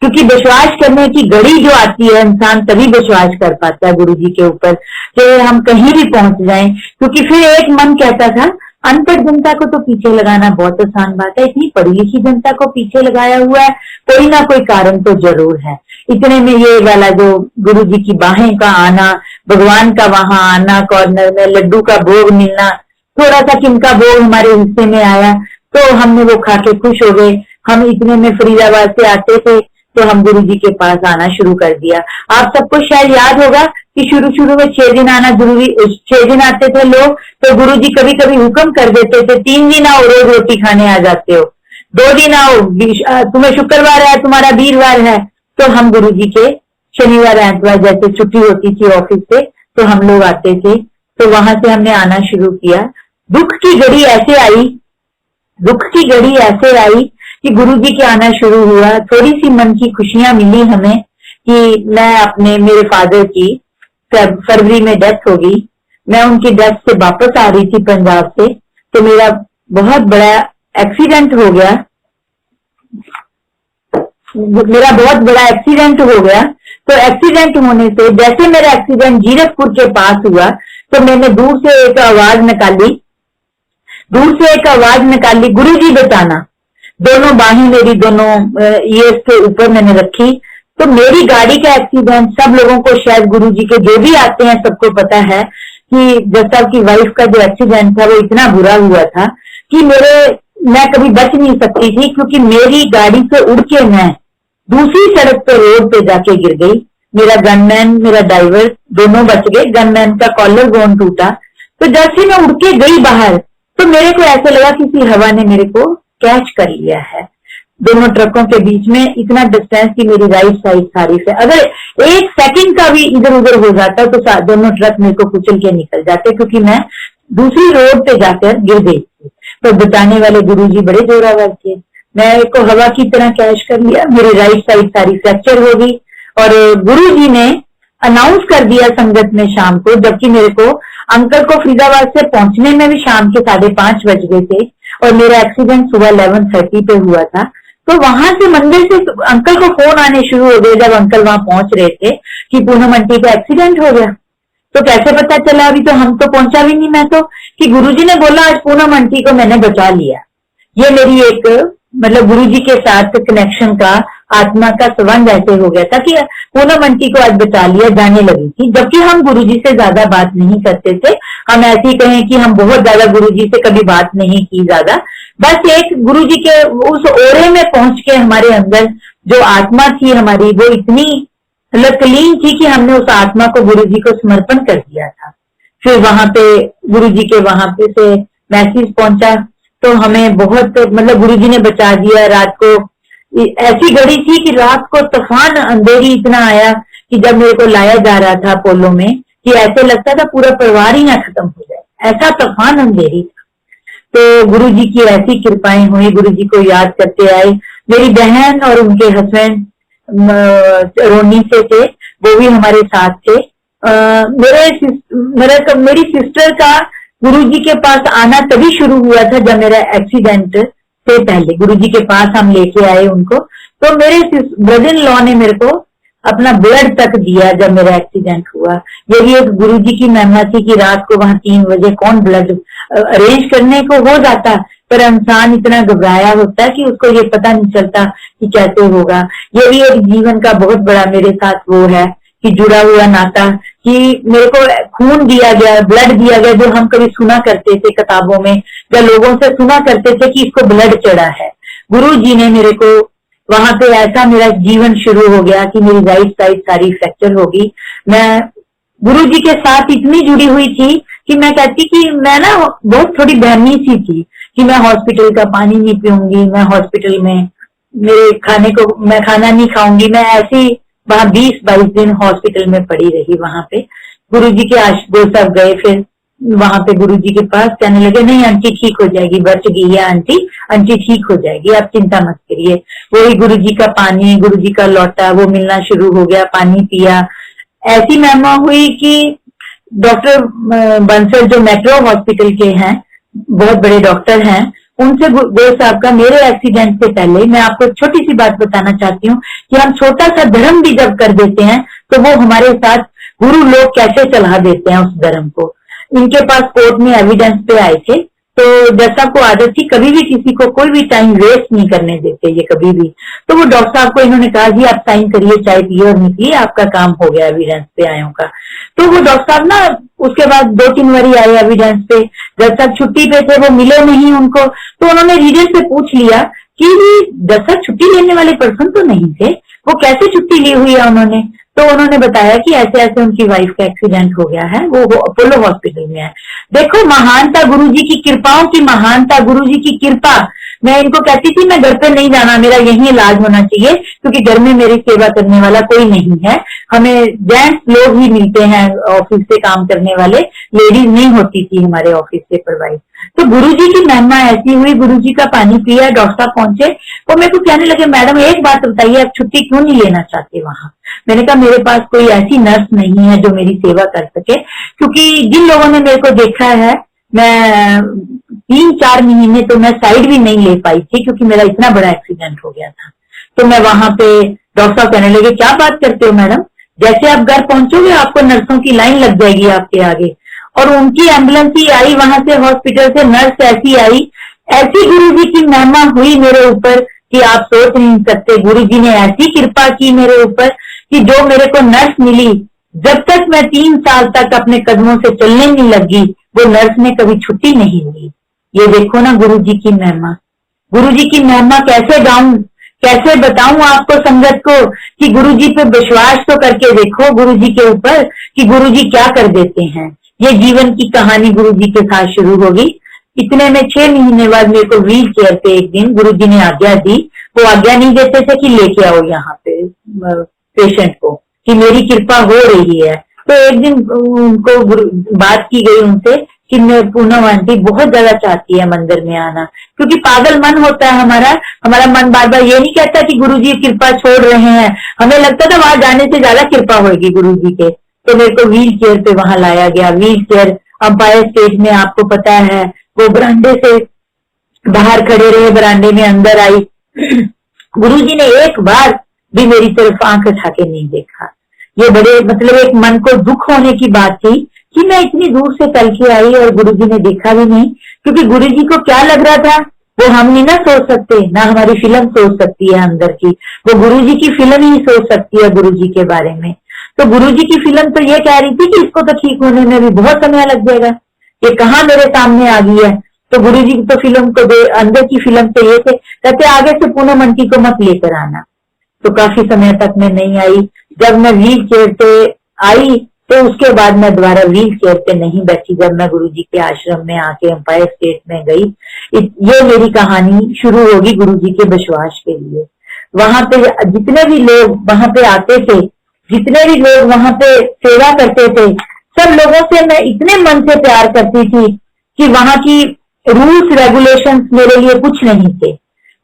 क्योंकि विश्वास करने की घड़ी जो आती है इंसान तभी विश्वास कर पाता है गुरुजी के ऊपर, कि हम कहीं भी पहुंच जाएं। क्योंकि फिर एक मन कहता था अनपढ़ जनता को तो पीछे लगाना बहुत आसान बात है, इतनी पढ़ी लिखी जनता को पीछे लगाया हुआ है, कोई ना कोई कारण तो जरूर है। इतने में ये वाला जो गुरुजी की बाहें का आना, भगवान का वहां आना, कॉर्नर में लड्डू का भोग मिलना, थोड़ा सा किनका भोग हमारे हिस्से में आया, तो हमने वो खा के खुश हो गए। हम इतने में फरीदाबाद से आते थे तो हम गुरुजी के पास आना शुरू कर दिया। आप सबको शायद याद होगा कि शुरू शुरू में 6 दिन आना जरूरी, 6 दिन आते थे लोग, तो गुरुजी कभी कभी हुक्म कर देते थे 3 दिन आओ, रोज रोटी खाने आ जाते हो, 2 दिन आओ, तुम्हें शुक्रवार है, तुम्हारा वीरवार है। तो हम गुरुजी के शनिवार एतवार जैसे छुट्टी होती थी ऑफिस से, तो हम लोग आते थे, तो वहां से हमने आना शुरू किया। दुख की घड़ी ऐसे आई, दुख की घड़ी ऐसे आई कि गुरुजी के आना शुरू हुआ। थोड़ी सी मन की खुशियां मिली हमें कि मेरे फादर की फरवरी में डेथ हो गई। मैं उनकी डेथ से वापस आ रही थी पंजाब से, तो मेरा बहुत बड़ा एक्सीडेंट हो गया, तो एक्सीडेंट होने से जैसे मेरा एक्सीडेंट जीरकपुर के पास हुआ, तो मैंने दूर से एक आवाज निकाली, गुरुजी बचाना। दोनों बाहें मेरी दोनों ये इसके ऊपर मैंने रखी। तो मेरी गाड़ी का एक्सीडेंट, सब लोगों को शायद गुरुजी के जो भी आते हैं सबको पता है कि जज साहब की वाइफ का जो एक्सीडेंट था वो इतना बुरा हुआ था कि मैं कभी बच नहीं सकती थी, क्योंकि मेरी गाड़ी से उड़ के मैं दूसरी सड़क पे रोड पे जाके गिर गई। मेरा गनमैन, मेरा ड्राइवर दोनों बच गए, गनमैन का कॉलर बोन टूटा। तो जैसे मैं उड़ के गई बाहर, तो मेरे को ऐसे लगा किसी हवा ने मेरे को कैच कर लिया है। दोनों ट्रकों के बीच में इतना डिस्टेंस की मेरी राइट साइड सारी से, अगर 1 सेकंड का भी इधर उधर हो जाता तो दोनों ट्रक मेरे को कुचल के निकल जाते, क्योंकि मैं दूसरी रोड पे जाकर गिर गई थी। तो बचाने वाले गुरुजी बड़े जोरावर थे, मैं को हवा की तरह कैच कर लिया, मेरी राइट साइड सारी फ्रैक्चर हो गई। और गुरुजी ने अनाउंस कर दिया संगत में शाम को, जबकि मेरे को अंकल को फरीदाबाद से पहुंचने में भी शाम के 5:30 बज गए थे, और मेरा एक्सीडेंट सुबह 11:30 पे हुआ था। तो वहां से मंदिर से अंकल को फोन आने शुरू हो गए, जब अंकल वहां पहुंच रहे थे, कि पूनम आंटी का एक्सीडेंट हो गया। तो कैसे पता चला? अभी तो हम तो पहुंचा भी नहीं, मैं तो, कि गुरुजी ने बोला आज पूनम आंटी को मैंने बचा लिया। ये मेरी एक मतलब गुरुजी के साथ कनेक्शन का, आत्मा का संबंध ऐसे हो गया था कि पूनम आंटी को आज बचा लिया, जाने लगी थी। जबकि हम गुरुजी से ज्यादा बात नहीं करते थे, हम ऐसे ही कहें कि हम बहुत ज्यादा गुरुजी से कभी बात नहीं की ज्यादा, बस एक गुरुजी के उस ओरे में पहुंच के हमारे अंदर जो आत्मा थी हमारी, वो इतनी क्लीन थी कि हमने उस आत्मा को गुरुजी को समर्पण कर दिया था। फिर वहां पे गुरुजी के वहां पे से मैसेज पहुंचा, तो हमें बहुत मतलब गुरुजी ने बचा दिया। रात को ऐसी घड़ी थी कि रात को तूफान अंधेरी इतना आया कि जब मेरे को लाया जा रहा था अपोलो में, कि ऐसे लगता था पूरा परिवार ही ना खत्म हो जाए, ऐसा तूफान अंधेरी था। तो गुरुजी की ऐसी कृपाएं हुई, गुरुजी को याद करते आए। मेरी बहन और उनके हस्बैंड रोनी से थे, वो भी हमारे साथ थे। मेरी सिस्टर का गुरुजी के पास आना तभी शुरू हुआ था जब मेरा एक्सीडेंट से पहले गुरुजी के पास हम लेके आए उनको। तो मेरे ब्रदर इन लॉ ने मेरे को अपना ब्लड तक दिया जब मेरा एक्सीडेंट हुआ। ये भी एक गुरुजी की महिमा थी कि रात को वहां 3 बजे कौन ब्लड अरेंज करने को हो जाता, पर इंसान इतना घबराया होता है कि उसको ये पता नहीं चलता कि कैसे होगा। ये भी एक जीवन का बहुत बड़ा मेरे साथ वो है कि जुड़ा हुआ नाता कि मेरे को खून दिया गया, ब्लड दिया गया, जो हम कभी सुना करते थे किताबों में या लोगों से सुना करते थे कि इसको ब्लड चढ़ा है। गुरु जी ने मेरे को वहां पे ऐसा मेरा जीवन शुरू हो गया कि मेरी राइट साइड सारी फ्रैक्चर होगी। मैं गुरु जी के साथ इतनी जुड़ी हुई थी कि मैं कहती कि मैं ना बहुत थोड़ी बहनी सी थी कि मैं हॉस्पिटल का पानी नहीं पीऊंगी, मैं हॉस्पिटल में मेरे खाने को मैं खाना नहीं खाऊंगी। मैं ऐसी वहां 20-22 दिन हॉस्पिटल में पड़ी रही। वहां पे गुरुजी के आशुतोष साहब गए, फिर वहां पे गुरुजी के पास कहने लगे नहीं आंटी ठीक हो जाएगी, बच गई है आंटी ठीक हो जाएगी, आप चिंता मत करिए। वही गुरुजी का पानी, गुरुजी का लौटा वो मिलना शुरू हो गया, पानी पिया। ऐसी महिमा हुई कि डॉक्टर बंसल जो मेट्रो हॉस्पिटल के हैं, बहुत बड़े डॉक्टर हैं, उनसे गोयल साहब का मेरे एक्सीडेंट से पहले मैं आपको छोटी सी बात बताना चाहती हूँ कि हम छोटा सा धर्म भी जब कर देते हैं तो वो हमारे साथ गुरु लोग कैसे चला देते हैं उस धर्म को। इनके पास कोर्ट में एविडेंस पे आए थे, तो जैसा को आदत थी कभी भी किसी को कोई भी टाइम वेस्ट नहीं करने देते ये कभी भी। तो वो डॉक्टर साहब को इन्होंने कहा जी आप साइन करिए, चाय पिए और निकलिए, आपका काम हो गया एविडेंस पे आयों का। तो वो डॉक्टर साहब ना उसके बाद 2-3 बारी आए एविडेंस पे, जब तक छुट्टी पे थे वो मिले नहीं उनको। तो उन्होंने रीडर से पूछ लिया कि जब तक छुट्टी लेने वाले पर्सन तो नहीं थे, वो कैसे छुट्टी ली हुई है उन्होंने। तो उन्होंने बताया कि ऐसे ऐसे उनकी वाइफ का एक्सीडेंट हो गया है, वो अपोलो हॉस्पिटल में है। देखो महानता गुरुजी की कृपाओं की महानता, गुरुजी की कृपा। मैं इनको कहती थी मैं घर पे नहीं जाना, मेरा यही इलाज होना चाहिए क्योंकि घर में मेरी सेवा करने वाला कोई नहीं है। हमें जेंट्स लोग ही मिलते हैं ऑफिस से काम करने वाले, लेडीज नहीं होती थी हमारे ऑफिस से प्रोवाइड। तो गुरुजी की महिमा ऐसी हुई, गुरुजी का पानी पिया, डॉक्टर साहब पहुंचे, वो मेरे को कहने लगे मैडम एक बात बताइए आप छुट्टी क्यों नहीं लेना चाहते वहां। मैंने कहा मेरे पास कोई ऐसी नर्स नहीं है जो मेरी सेवा कर सके, क्योंकि जिन लोगों ने मेरे को देखा है मैं 3-4 महीने तो मैं साइड भी नहीं ले पाई थी क्योंकि मेरा इतना बड़ा एक्सीडेंट हो गया था। तो मैं वहां पे डॉक्टर साहब कहने लगे क्या बात करते हो मैडम, जैसे आप घर पहुंचोगे आपको नर्सों की लाइन लग जाएगी आपके आगे। और उनकी एम्बुलेंस ही आई वहां से, हॉस्पिटल से नर्स ऐसी आई, ऐसी गुरुजी की महिमा हुई मेरे ऊपर कि आप सोच नहीं सकते। गुरुजी ने ऐसी कृपा की मेरे ऊपर कि जो मेरे को नर्स मिली, जब तक मैं 3 साल तक अपने कदमों से चलने नहीं लगी वो नर्स ने कभी छुट्टी नहीं ली। ये देखो ना गुरुजी की महिमा, गुरुजी की महिमा कैसे गाऊं, कैसे बताऊं आपको संगत को कि गुरुजी पे विश्वास तो करके देखो गुरुजी के ऊपर कि गुरुजी क्या कर देते हैं। ये जीवन की कहानी गुरुजी के साथ शुरू होगी। इतने में 6 महीने बाद मेरे को व्हील चेयर पे एक दिन गुरुजी ने आज्ञा दी। वो आज्ञा नहीं देते थे कि लेके आओ यहाँ पे पेशेंट को, कि मेरी कृपा हो रही है। तो एक दिन उनको बात की गई उनसे कि मैं पूनम आंटी बहुत ज्यादा चाहती है मंदिर में आना, क्योंकि पागल मन होता है हमारा मन बार बार ये नहीं कहता कि गुरुजी कृपा छोड़ रहे हैं। हमें लगता था वहां जाने से ज्यादा कृपा होगी गुरुजी के। तो मेरे को व्हील चेयर पे वहां लाया गया। व्हील चेयर अंपायर स्टेज में आपको पता है वो बरामदे से बाहर खड़े रहे, बरामदे में अंदर आई। गुरुजी ने एक बार भी मेरी तरफ आंख उठा के नहीं देखा। ये बड़े मतलब एक मन को दुख होने की बात थी कि मैं इतनी दूर से चल के आई और गुरुजी ने देखा भी नहीं, क्योंकि गुरुजी को क्या लग रहा था वो हम नहीं ना सोच सकते, ना हमारी फिल्म सोच सकती है अंदर की, वो गुरुजी की फिल्म ही सोच सकती है गुरुजी के बारे में। तो गुरुजी की फिल्म तो ये कह रही थी कि इसको तो ठीक होने में भी बहुत समय लग जाएगा, ये कहाँ मेरे सामने आ गई है। तो गुरुजी की तो फिल्म को अंदर की फिल्म तो ये थे, कहते आगे से पूनम आंटी को मत लेकर आना। तो काफी समय तक मैं नहीं आई। जब मैं व्हील चेयर पे आई तो उसके बाद मैं दोबारा व्हील चेयर पे नहीं बैठी। जब मैं गुरुजी के आश्रम में आके अंपायर स्टेट में गई, ये मेरी कहानी शुरू होगी गुरुजी के विश्वास के लिए। वहां पे जितने भी लोग वहां पे आते थे, जितने भी लोग वहां पे सेवा करते थे, सब लोगों से मैं इतने मन से प्यार करती थी कि वहां की रूल्स रेगुलेशंस मेरे लिए कुछ नहीं थे।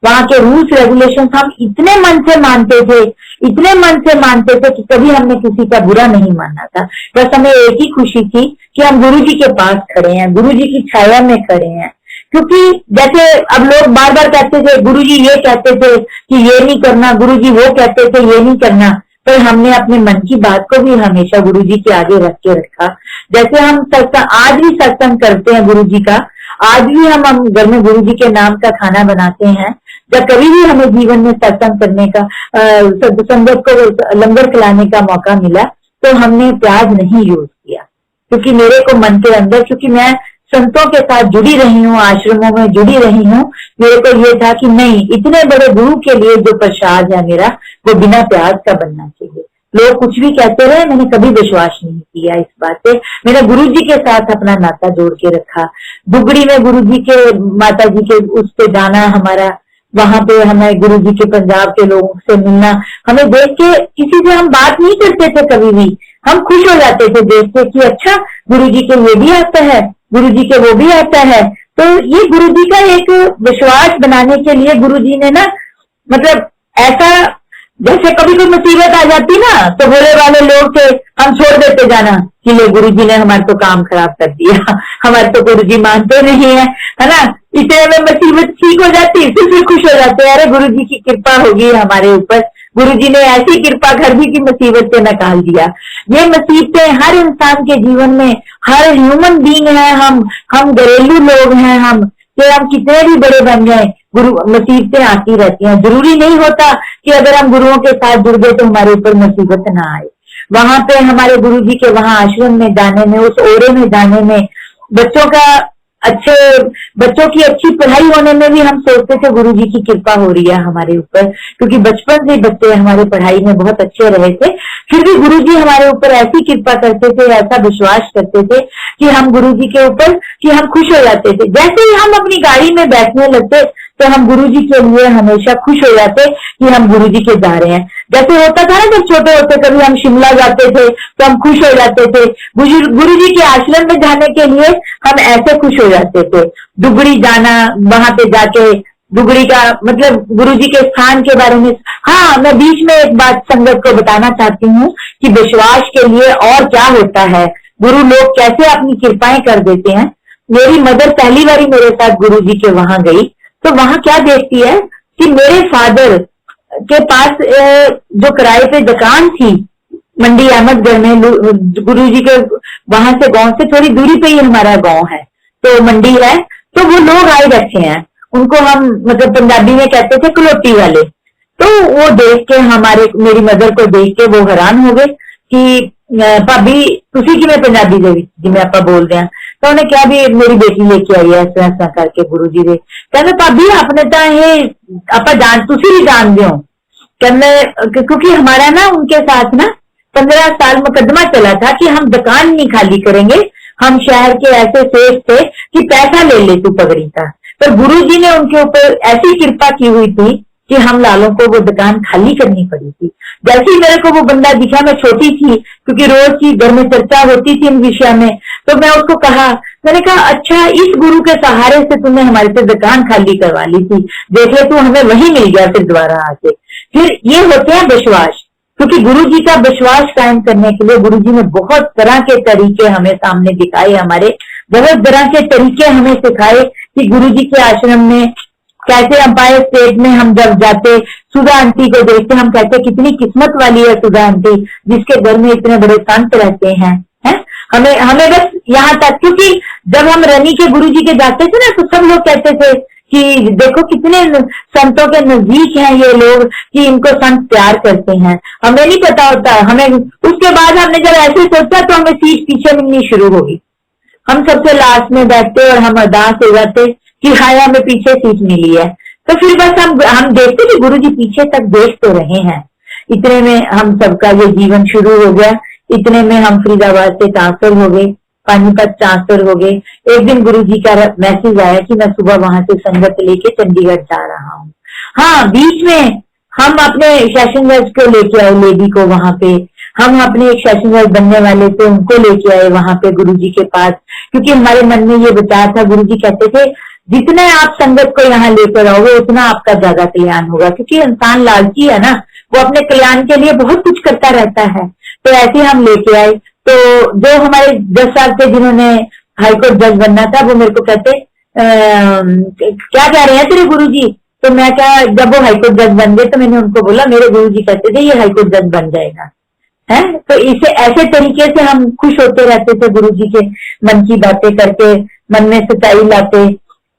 वहां के रूल्स रेगुलेशन हम इतने मन से मानते थे, इतने मन से मानते थे कि कभी हमने किसी का बुरा नहीं माना था। बस हमें एक ही खुशी थी कि हम गुरु जी के पास खड़े हैं, गुरु जी की छाया में खड़े हैं। क्योंकि जैसे अब लोग बार बार कहते थे, गुरु जी ये कहते थे कि ये नहीं करना, गुरु जी वो कहते थे ये नहीं करना, पर हमने अपने मन की बात को भी हमेशा गुरु जी के आगे रख के रखा। जैसे हम सत्संग, आज भी सत्संग करते हैं गुरु जी का, आज भी हम घर में गुरु जी के नाम का खाना बनाते हैं। जब कभी भी हमें जीवन में सत्संग करने का, संगत को लंगर खिलाने का मौका मिला, तो हमने प्याज नहीं यूज किया, क्योंकि मेरे को मन के अंदर, क्योंकि मैं संतों के साथ जुड़ी रही हूँ, आश्रमों में जुड़ी रही हूँ, मेरे को ये था कि नहीं, इतने बड़े गुरु के लिए जो प्रसाद है मेरा, वो बिना प्याज का बनना चाहिए। लोग कुछ भी कहते रहे, मैंने कभी विश्वास नहीं किया इस बात पे। मैंने गुरु जी के साथ अपना नाता जोड़ के रखा। दुगड़ी में गुरु जी के, माता जी के उस पे जाना हमारा, वहां पे हमें गुरु जी के पंजाब के लोगों से मिलना, हमें देख के किसी से हम बात नहीं करते थे कभी भी, हम खुश हो जाते थे देख के कि अच्छा गुरु जी के ये भी आता है, गुरु जी के वो भी आता है। तो ये गुरु जी का एक विश्वास बनाने के लिए गुरु जी ने ना, मतलब ऐसा, जैसे कभी कोई मुसीबत आ जाती ना, तो भोले वाले लोग थे, हम छोड़ देते जाना कि ले गुरु जी ने हमारे तो काम खराब कर दिया, हमारे तो गुरु जी मानते नहीं है ना। इतने में मुसीबत ठीक हो जाती, फिर खुश हो जाते हैं, अरे गुरु जी की कृपा होगी हमारे ऊपर, गुरु जी ने ऐसी कृपा कर दी कि मुसीबत से निकाल दिया। ये मुसीबतें हर इंसान के जीवन में, हर ह्यूमन बीइंग है हम घरेलू लोग हैं, हम कितने भी बड़े बन जाए, गुरु मुसीबतें आती रहती हैं। जरूरी नहीं होता कि अगर हम गुरुओं के साथ जुड़ गए तो हमारे ऊपर मुसीबत ना आए। वहां पे हमारे गुरु जी के वहां आश्रम में जाने में, उस ओरे में जाने में, बच्चों की अच्छी पढ़ाई होने में भी हम सोचते थे गुरु जी की कृपा हो रही है हमारे ऊपर, क्योंकि बचपन से बच्चे हमारे पढ़ाई में बहुत अच्छे रहे थे। फिर भी गुरु जी हमारे ऊपर ऐसी कृपा करते थे, ऐसा विश्वास करते थे कि हम गुरु जी के ऊपर, कि हम खुश हो जाते थे। जैसे ही हम अपनी गाड़ी में बैठने लगते तो हम गुरु जी के लिए हमेशा खुश हो जाते कि हम गुरु जी के जा रहे हैं। जैसे होता था ना, जब छोटे होते कभी हम शिमला जाते थे तो हम खुश हो जाते थे, गुरु जी के आश्रम में जाने के लिए हम ऐसे खुश हो जाते थे। दुगड़ी जाना, वहां पे जाके दुगड़ी का मतलब गुरु जी के स्थान के बारे में। हाँ, मैं बीच में एक बात संगत को बताना चाहती हूँ कि विश्वास के लिए और क्या होता है, गुरु लोग कैसे अपनी कृपाएं कर देते हैं। मेरी मदर पहली बारी मेरे साथ गुरु जी के वहां गई, तो वहां क्या देखती है कि मेरे फादर के पास जो किराए पे दुकान थी मंडी अहमदगढ़ में, गुरु जी के वहां से, गांव से थोड़ी दूरी पे ही हमारा गांव है, तो मंडी है, तो वो लोग आए बैठे हैं, उनको हम मतलब पंजाबी में कहते थे कलोटी वाले। तो वो देख के मेरी मदर को देख के वो हैरान हो गए कि भाभी तुसी कि पंजाबी दे जिमें आप बोलते हैं। तो उन्हें क्या भी मेरी बेटी लेके आई है ऐसा करके गुरु जी दे, कहते भाभी आपने तो ये आप तुसी भी जानते हो, कहते क्योंकि हमारा ना उनके साथ ना 15 साल मुकदमा चला था कि हम दुकान नहीं खाली करेंगे। हम शहर के ऐसे सेठ थे कि पैसा ले ले तू पगड़ी का, पर गुरु जी ने उनके ऊपर ऐसी कृपा की हुई थी कि हम लालों को वो दुकान खाली करनी पड़ी थी। जैसे ही मेरे को वो बंदा दिखा, मैं छोटी थी क्योंकि रोज की घर में चर्चा होती थी इन विषय में, तो मैं उसको कहा, मैंने कहा अच्छा इस गुरु के सहारे से तुमने हमारे से दुकान खाली करवा ली थी, देख ले तू हमें वही मिल गया फिर दोबारा आके। फिर ये होते हैं विश्वास, क्योंकि गुरु जी का विश्वास कायम करने के लिए गुरु जी ने बहुत तरह के तरीके हमें सामने दिखाए, हमारे बहुत तरह के तरीके हमें सिखाए कि गुरु जी के आश्रम में कैसे अंपायर स्टेट में हम जब जाते, सुधा आंटी को देखते, हम कहते कितनी किस्मत वाली है सुधा आंटी जिसके घर में इतने बड़े संत रहते हैं। हमें बस यहाँ तक, क्योंकि जब हम रनी के गुरु जी के जाते थे ना, तो सब लोग कहते थे कि देखो कितने संतों के नजदीक हैं ये लोग, कि इनको संत प्यार करते हैं। हमें नहीं पता होता, हमें उसके बाद हमने जब ऐसे सोचा तो हमें सीट पीछे मिलनी शुरू होगी, हम सबसे लास्ट में बैठते और हम अरदास हो जाते कि हाय हमें पीछे सीट मिली है। तो फिर बस हम देखते कि गुरु जी पीछे तक देख तो रहे हैं। इतने में हम सबका ये जीवन शुरू हो गया। इतने में हम फरीदाबाद से ट्रांसफर हो गए, पानीपत ट्रांसफर हो गए। एक दिन गुरु जी का मैसेज आया कि मैं सुबह वहां से संगत लेके चंडीगढ़ जा रहा हूँ। हाँ, बीच में हम अपने सेशन जज को लेके आए, लेडी को वहां पे हम अपने एक सेशन जज बनने वाले थे, उनको लेके आए वहां पे गुरु जी के पास, क्योंकि हमारे मन में ये विचार था। गुरु जी कहते थे जितने आप संगत को यहाँ लेकर आओगे उतना आपका ज्यादा कल्याण होगा, क्योंकि इंसान लालची है ना, वो अपने कल्याण के लिए बहुत कुछ करता रहता है। तो ऐसे हम लेके आए। तो जो हमारे 10 साल से जिन्होंने हाईकोर्ट जज बनना था, वो मेरे को कहते क्या कह रहे हैं तेरे गुरुजी? तो मैं क्या, जब वो हाईकोर्ट जज बन गए तो मैंने उनको बोला मेरे गुरुजी कहते थे ये हाईकोर्ट जज बन जाएगा है। तो इसे ऐसे तरीके से हम खुश होते रहते थे गुरुजी के मन की बातें करके, मन में सच्चाई लाते।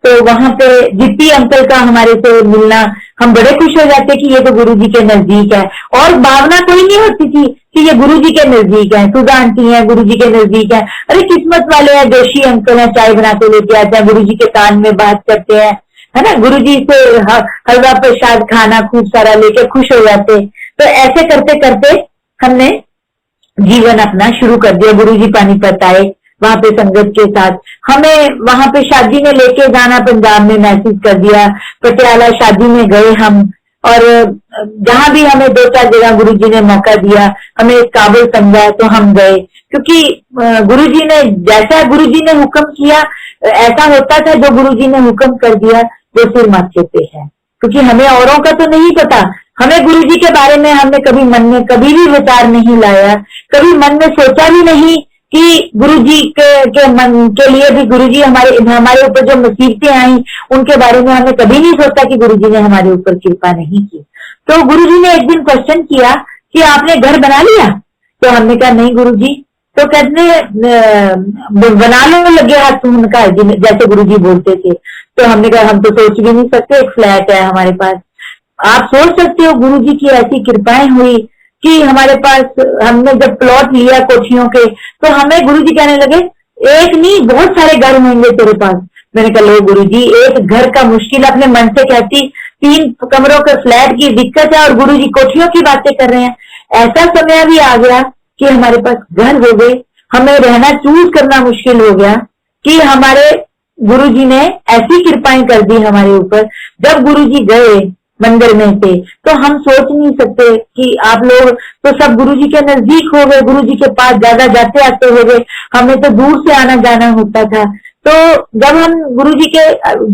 तो वहां पे जिप्पी अंकल का हमारे से मिलना, हम बड़े खुश हो जाते कि ये तो गुरुजी के नजदीक है। और भावना कोई नहीं होती थी कि ये गुरुजी के नजदीक है, सुधा आंटी है गुरुजी के नजदीक है, अरे किस्मत वाले हैं, जोशी अंकल है, चाय बना के लेके आते हैं, गुरुजी के कान में बात करते हैं, है ना, गुरुजी से हलवा प्रसाद खाना खूब सारा लेके खुश हो जाते। तो ऐसे करते करते हमने जीवन अपना शुरू कर दिया। गुरुजी पानीपत आए, वहां पे संगत के साथ हमें वहां पे शादी में लेके जाना, पंजाब में मैसेज कर दिया, पटियाला शादी में गए हम। और जहां भी हमें 2-4 जगह गुरुजी ने मौका दिया, हमें काबिल समझा तो हम गए, क्योंकि गुरुजी ने जैसा गुरुजी ने हुक्म किया ऐसा होता था। जो गुरुजी ने हुक्म कर दिया वो सिर माथे पे है, क्योंकि हमें औरों का तो नहीं पता। हमें गुरुजी के बारे में हमने कभी मन में कभी भी विचार नहीं लाया, कभी मन में सोचा भी नहीं कि गुरुजी के मन के लिए भी गुरुजी हमारे ऊपर जो मुसीबतें आई उनके बारे में हमने कभी नहीं सोचा कि गुरुजी ने हमारे ऊपर कृपा नहीं की। तो गुरुजी ने एक दिन क्वेश्चन किया कि आपने घर बना लिया? तो हमने कहा नहीं गुरुजी। तो कहते बना लो लगे हाथ उनका, जैसे गुरुजी बोलते थे। तो हमने कहा हम तो सोच भी नहीं सकते, एक फ्लैट है हमारे पास। आप सोच सकते हो गुरुजी की ऐसी कृपाएं हुई कि हमारे पास, हमने जब प्लॉट लिया कोठियों के, तो हमें गुरुजी कहने लगे एक नहीं बहुत सारे घर होंगे तेरे पास। मैंने कहा लो गुरुजी, एक घर का मुश्किल, अपने मन से कहती 3 कमरों के फ्लैट की दिक्कत है और गुरुजी कोठियों की बातें कर रहे हैं। ऐसा समय भी आ गया कि हमारे पास घर हो गए, हमें रहना चूज करना मुश्किल हो गया कि हमारे गुरुजी ने ऐसी कृपाएं कर दी हमारे ऊपर। जब गुरुजी गए मंदिर में से, तो हम सोच नहीं सकते कि आप लोग तो सब गुरुजी के नजदीक हो गए, गुरुजी के पास ज्यादा जाते आते हो गए, हमें तो दूर से आना जाना होता था। तो जब हम गुरुजी के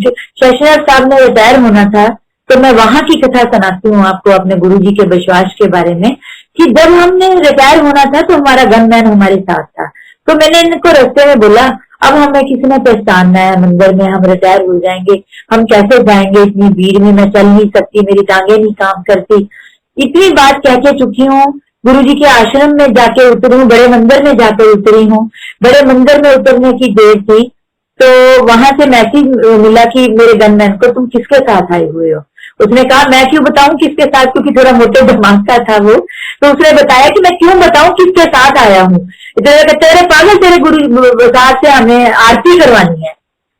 शेषनाथ साहब ने रिटायर होना था, तो मैं वहां की कथा सुनाती हूँ आपको अपने गुरुजी के विश्वास के बारे में, कि जब हमने रिटायर होना था तो हमारा गनमैन हमारे साथ था। तो मैंने इनको रास्ते में बोला अब हमें किसी ने पहचानना है, मंदिर में हम रिटायर हो जाएंगे, हम कैसे जाएंगे, इतनी भीड़ में मैं चल नहीं सकती, मेरी टांगे नहीं काम करती। इतनी बात कह के चुकी हूँ, गुरुजी के आश्रम में जाके उतरी हूँ, बड़े मंदिर में जाकर उतरी हूँ। बड़े मंदिर में उतरने की देर थी तो वहां से मैसेज मिला कि मेरे गनमैन को तुम किसके साथ आए हुए हो। उसने कहा मैं क्यों बताऊं किसके साथ, क्योंकि थोड़ा मोटे दिमाग का था वो। तो उसने बताया कि मैं क्यों बताऊं किसके साथ आया हूँ, तेरे पागल, तेरे गुरु साथ से हमें आरती करवानी है।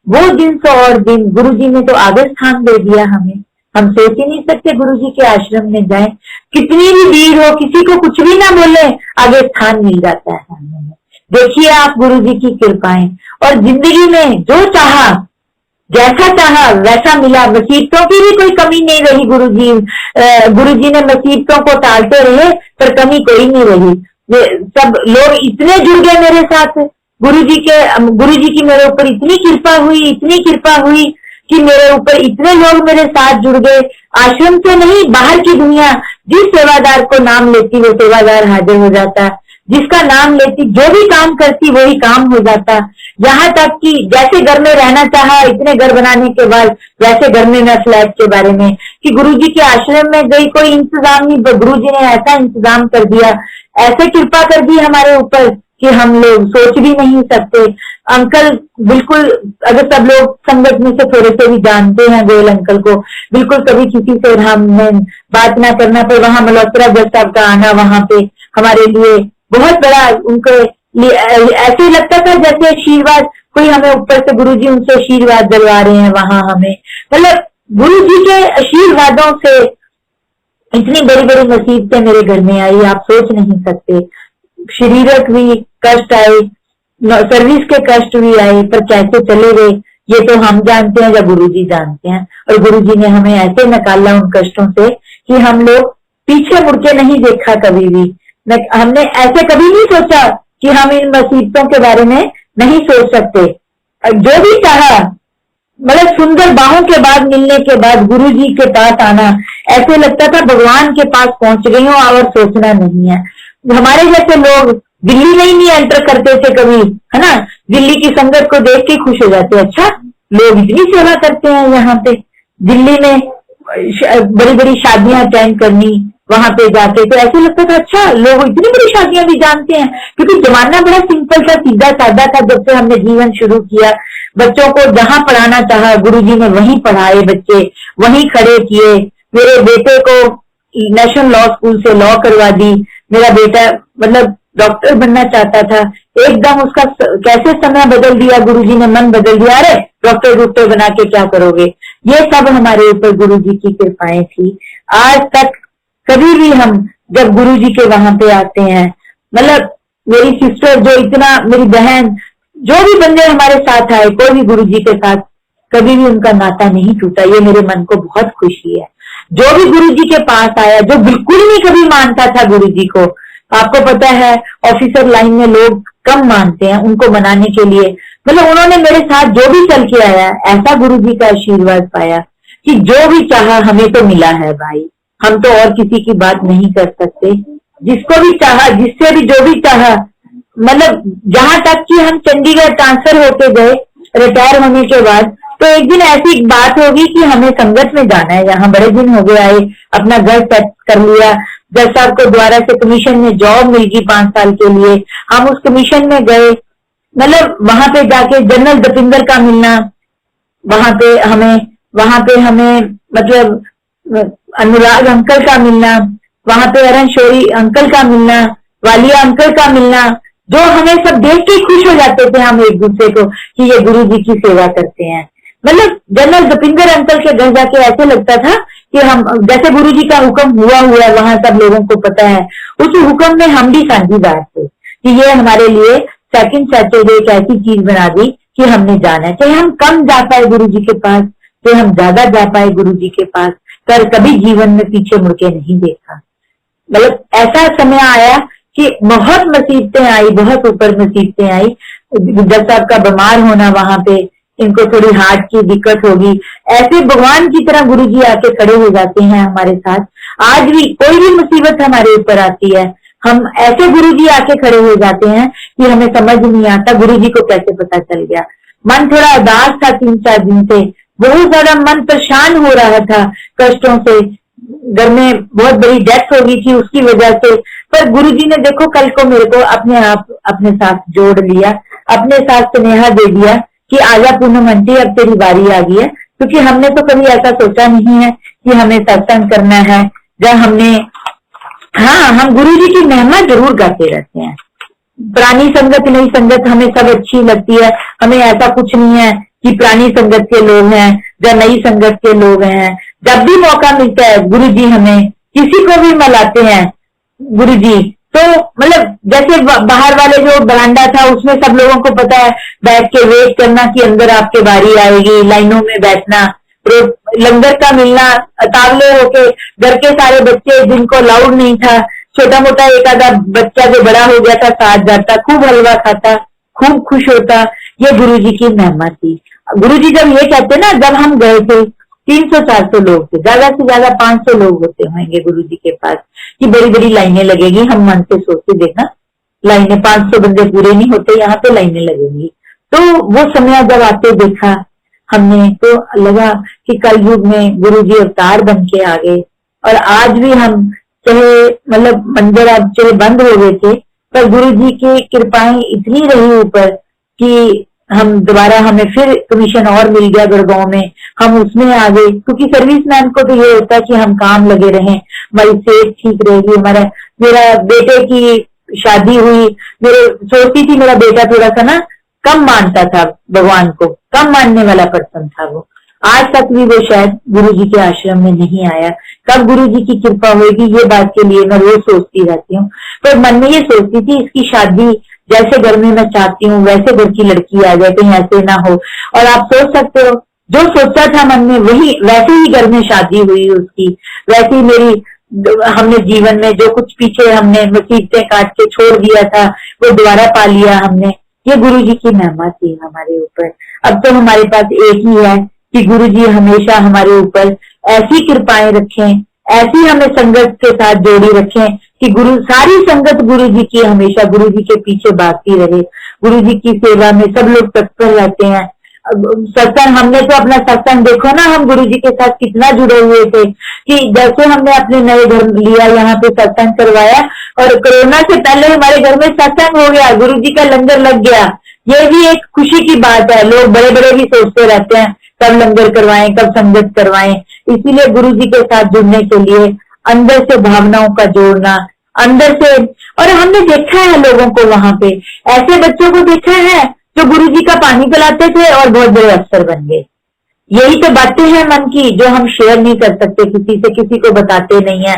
वो दिन से और दिन गुरुजी ने तो आगे स्थान दे दिया हमें। हम सोच ही नहीं सकते गुरुजी के आश्रम में जाएं, कितनी भी भीड़ हो, किसी को कुछ भी ना बोले, आगे स्थान मिल जाता है हमें। देखिए आप गुरुजी की कृपाएं, और जिंदगी में जो चाहा जैसा चाहा वैसा मिला। मुसीबतों की भी कोई कमी नहीं रही। गुरुजी ने मुसीबतों को टालते रहे पर कमी कोई नहीं रही। सब लोग इतने जुड़ गए मेरे साथ, गुरुजी की मेरे ऊपर इतनी कृपा हुई कि मेरे ऊपर इतने लोग मेरे साथ जुड़ गए। आश्रम से नहीं, बाहर की दुनिया जिस सेवादार को नाम लेती वो सेवादार हाजिर हो जाता, जिसका नाम लेती जो भी काम करती वही काम हो जाता। यहाँ तक कि जैसे घर में रहना चाहा, इतने घर बनाने के बाद वैसे घर में मैं फ्लैट के बारे में कि गुरुजी के आश्रम में गई, कोई इंतजाम नहीं, गुरुजी ने ऐसा इंतजाम कर दिया, ऐसे कृपा कर दी हमारे ऊपर कि हम लोग सोच भी नहीं सकते। अंकल बिल्कुल, अगर सब लोग संगत में से थोड़े से भी जानते हैं गोयल अंकल को, बिल्कुल कभी किसी से हमें बात ना करना पर वहां मल्होत्रा जज साहब का आना वहां पे हमारे लिए बहुत बड़ा, उनके लिए ऐसे लगता था जैसे आशीर्वाद, कोई हमें ऊपर से गुरुजी उनसे आशीर्वाद दिलवा रहे हैं वहां हमें। मतलब गुरुजी के आशीर्वादों से इतनी बड़ी बड़ी मुसीबतें मेरे घर में आई, आप सोच नहीं सकते। शारीरिक भी कष्ट आए, सर्विस के कष्ट भी आए, पर कैसे चले गए ये तो हम जानते हैं या गुरुजी जानते हैं। और गुरुजी ने हमें ऐसे निकाला उन कष्टों से कि हम लोग पीछे मुड़ के नहीं देखा कभी भी। हमने ऐसे कभी नहीं सोचा कि हम इन मुसीबतों के बारे में नहीं सोच सकते। जो भी चाहा मतलब सुंदर बाहों के बाद मिलने के बाद गुरु जी के पास आना, ऐसे लगता था भगवान के पास पहुंच गई हूँ और सोचना नहीं है। हमारे जैसे लोग दिल्ली में ही नहीं एंटर करते थे कभी, है ना, दिल्ली की संगत को देख के खुश हो जाते, अच्छा लोग इतनी सेवा करते हैं यहाँ पे। दिल्ली में बड़ी बड़ी शादियां अटेंड करनी वहां पे जाके, तो ऐसे लगता था अच्छा लोग इतनी बड़ी शादियां भी जानते हैं, क्योंकि जमाना बड़ा सिंपल था, सीधा साधा था। जब से हमने जीवन शुरू किया, बच्चों को जहां पढ़ाना चाहा गुरुजी ने वहीं पढ़ाए, बच्चे वहीं खड़े किए। मेरे बेटे को नेशनल लॉ स्कूल से लॉ करवा दी। मेरा बेटा मतलब डॉक्टर बनना चाहता था, एकदम उसका कैसे समय बदल दिया गुरुजी ने, मन बदल दिया, अरे डॉक्टर बना के क्या करोगे। ये सब हमारे ऊपर गुरुजी की कृपाएं थी। आज तक कभी भी हम जब गुरुजी के वहां पे आते हैं, मतलब मेरी सिस्टर जो इतना, मेरी बहन, जो भी बंदे हमारे साथ आए, कोई भी गुरुजी के साथ कभी भी उनका नाता नहीं टूटा। ये मेरे मन को बहुत खुशी है। जो भी गुरुजी के पास आया, जो बिल्कुल नहीं कभी मानता था गुरुजी को, आपको पता है ऑफिसर लाइन में लोग कम मानते हैं, उनको मनाने के लिए, मतलब उन्होंने मेरे साथ जो भी चल के आया, ऐसा गुरुजी का आशीर्वाद पाया कि जो भी चाहा हमें तो मिला है भाई। हम तो और किसी की बात नहीं कर सकते। जिसको भी चाहा, जिससे भी जो भी चाहा, मतलब जहां तक कि हम चंडीगढ़ ट्रांसफर होके गए रिटायर होने के बाद, तो एक दिन ऐसी बात होगी कि हमें संगत में जाना है। यहाँ बड़े दिन हो गए आए, अपना घर सेट कर लिया, जज साहब को द्वारा से कमीशन में जॉब मिल गई 5 साल के लिए। हम उस कमीशन में गए, मतलब वहां पे जाके जनरल दपिंदर का मिलना, वहां पे हमें मतलब अनुराग अंकल का मिलना, वहां पे अरण शोरी अंकल का मिलना, वालिया अंकल का मिलना, जो हमें सब देख के खुश हो जाते थे हम एक दूसरे को कि ये गुरु जी की सेवा करते हैं। मतलब जनरल दपिंदर अंकल के घर जाके ऐसे लगता था कि हम, जैसे गुरु जी का हुक्म हुआ है, वहां सब लोगों को पता है, उस हुक्म में हम भी साझीदार थे कि ये हमारे लिए सेकंड सैटरडे एक ऐसी चीज बना दी कि हमने जाना है। चाहे हम कम जा पाए गुरु जी के पास, चाहे हम ज्यादा जा पाए गुरु जी के पास, पर कभी जीवन में पीछे मुड़ के नहीं देखा। मतलब ऐसा समय आया कि बहुत मुसीबतें आई, बहुत ऊपर मुसीबतें आई। जज साहब का बीमार होना, वहां पे इनको थोड़ी हार्ट की दिक्कत होगी, ऐसे भगवान की तरह गुरुजी आके खड़े हो जाते हैं हमारे साथ। आज भी कोई भी मुसीबत हमारे ऊपर आती है, हम ऐसे गुरुजी आके खड़े हो जाते हैं कि हमें समझ नहीं आता गुरुजी को कैसे पता चल गया। मन थोड़ा उदास था 3-4 दिन से, बहुत ज्यादा मन परेशान हो रहा था कष्टों से, घर में बहुत बड़ी डेथ हो गई थी उसकी वजह से। पर गुरुजी ने देखो कल को मेरे को अपने आप अपने साथ जोड़ लिया, अपने साथ स्नेहा दे दिया कि आजा पूनम आंटी अब तेरी बारी आ गई है। क्योंकि हमने तो कभी ऐसा सोचा नहीं है कि हमें सत्संग करना है। जब हमने, हाँ, हम गुरुजी की महिमा जरूर गाते रहते हैं। पुरानी संगत नई संगत हमें सब अच्छी लगती है, हमें ऐसा कुछ नहीं है कि पुरानी संगत के लोग हैं या नई संगत के लोग हैं। जब भी मौका मिलता है गुरुजी हमें किसी को भी मिलाते हैं गुरुजी। तो मतलब जैसे बाहर वाले जो बरांडा था उसमें सब लोगों को पता है, बैठ के वेट करना कि अंदर आपके बारी आएगी, लाइनों में बैठना, लंगर का मिलना, तावले होके घर के सारे बच्चे जिनको लाउड नहीं था, छोटा मोटा एक आधा बच्चा जो बड़ा हो गया था साथ जाता, खूब हलवा खाता, खूब खुश होता। ये गुरुजी की महिमा थी। गुरुजी जब ये कहते ना, जब हम गए थे 300-400 लोग थे, ज्यादा से ज्यादा 500 लोग होते होंगे गुरुजी के पास, कि बड़ी बड़ी लाइनें लगेगी। हम मन से सोचते देखना लाइनें 500 बंदे पूरे नहीं होते, यहाँ पे लाइनें लगेंगी। तो वो समय जब आते देखा हमने, तो लगा कि कल युग में गुरुजी अवतार बन के आ गए। और आज भी हम चाहे मतलब मंदिर अब चाहे बंद हो गए थे, पर गुरुजी की कृपाएं इतनी रही ऊपर कि हम दोबारा, हमें फिर कमीशन और मिल गया गुड़गांव में, हम उसमें आ गए। क्योंकि सर्विसमैन को तो ये होता है कि हम काम लगे रहें, हमारी सेहत ठीक रहेगी। मेरा बेटे की शादी हुई, मेरे सोचती थी मेरा बेटा थोड़ा सा ना कम मानता था भगवान को, कम मानने वाला पर्सन था वो। आज तक भी वो शायद गुरुजी के आश्रम में नहीं आया। कब गुरुजी की कृपा होगी ये बात के लिए मैं रोज सोचती रहती हूँ। पर मन में ये सोचती थी इसकी शादी जैसे घर में मैं चाहती हूँ वैसे घर की लड़की आ जाए, कहीं ऐसे ना हो। और आप सोच सकते हो जो सोचा था मन में वही वैसे ही घर में शादी हुई उसकी, वैसे ही मेरी, हमने जीवन में जो कुछ पीछे हमने मुसीबतें काट के छोड़ दिया था वो दोबारा पा लिया हमने। ये गुरुजी की महिमा थी हमारे ऊपर। अब तो हमारे पास एक ही है कि गुरु जी हमेशा हमारे ऊपर ऐसी कृपाएं रखें, ऐसी हमें संगत के साथ जोड़ी रखें कि गुरु सारी संगत गुरु जी की हमेशा गुरु जी के पीछे भागती रहे। गुरु जी की सेवा में सब लोग तत्पर रहते हैं। सत्संग, हमने तो अपना सत्संग देखो ना, हम गुरु जी के साथ कितना जुड़े हुए थे कि जैसे हमने अपने नए घर लिया, यहाँ पे सत्संग करवाया और कोरोना से पहले हमारे घर में सत्संग हो गया, गुरु जी का लंगर लग गया। ये भी एक खुशी की बात है। लोग बड़े बड़े भी सोचते रहते हैं कब लंगर करवाएं, कब संगत करवाएं। इसीलिए गुरु जी के साथ जुड़ने के लिए अंदर से भावनाओं का जोड़ना, अंदर से। और हमने देखा है लोगों को वहां पे, ऐसे बच्चों को देखा है जो गुरु जी का पानी पिलाते थे और बहुत बड़े अफसर बन गए। यही तो बातें हैं मन की जो हम शेयर नहीं कर सकते किसी से, किसी को बताते नहीं है।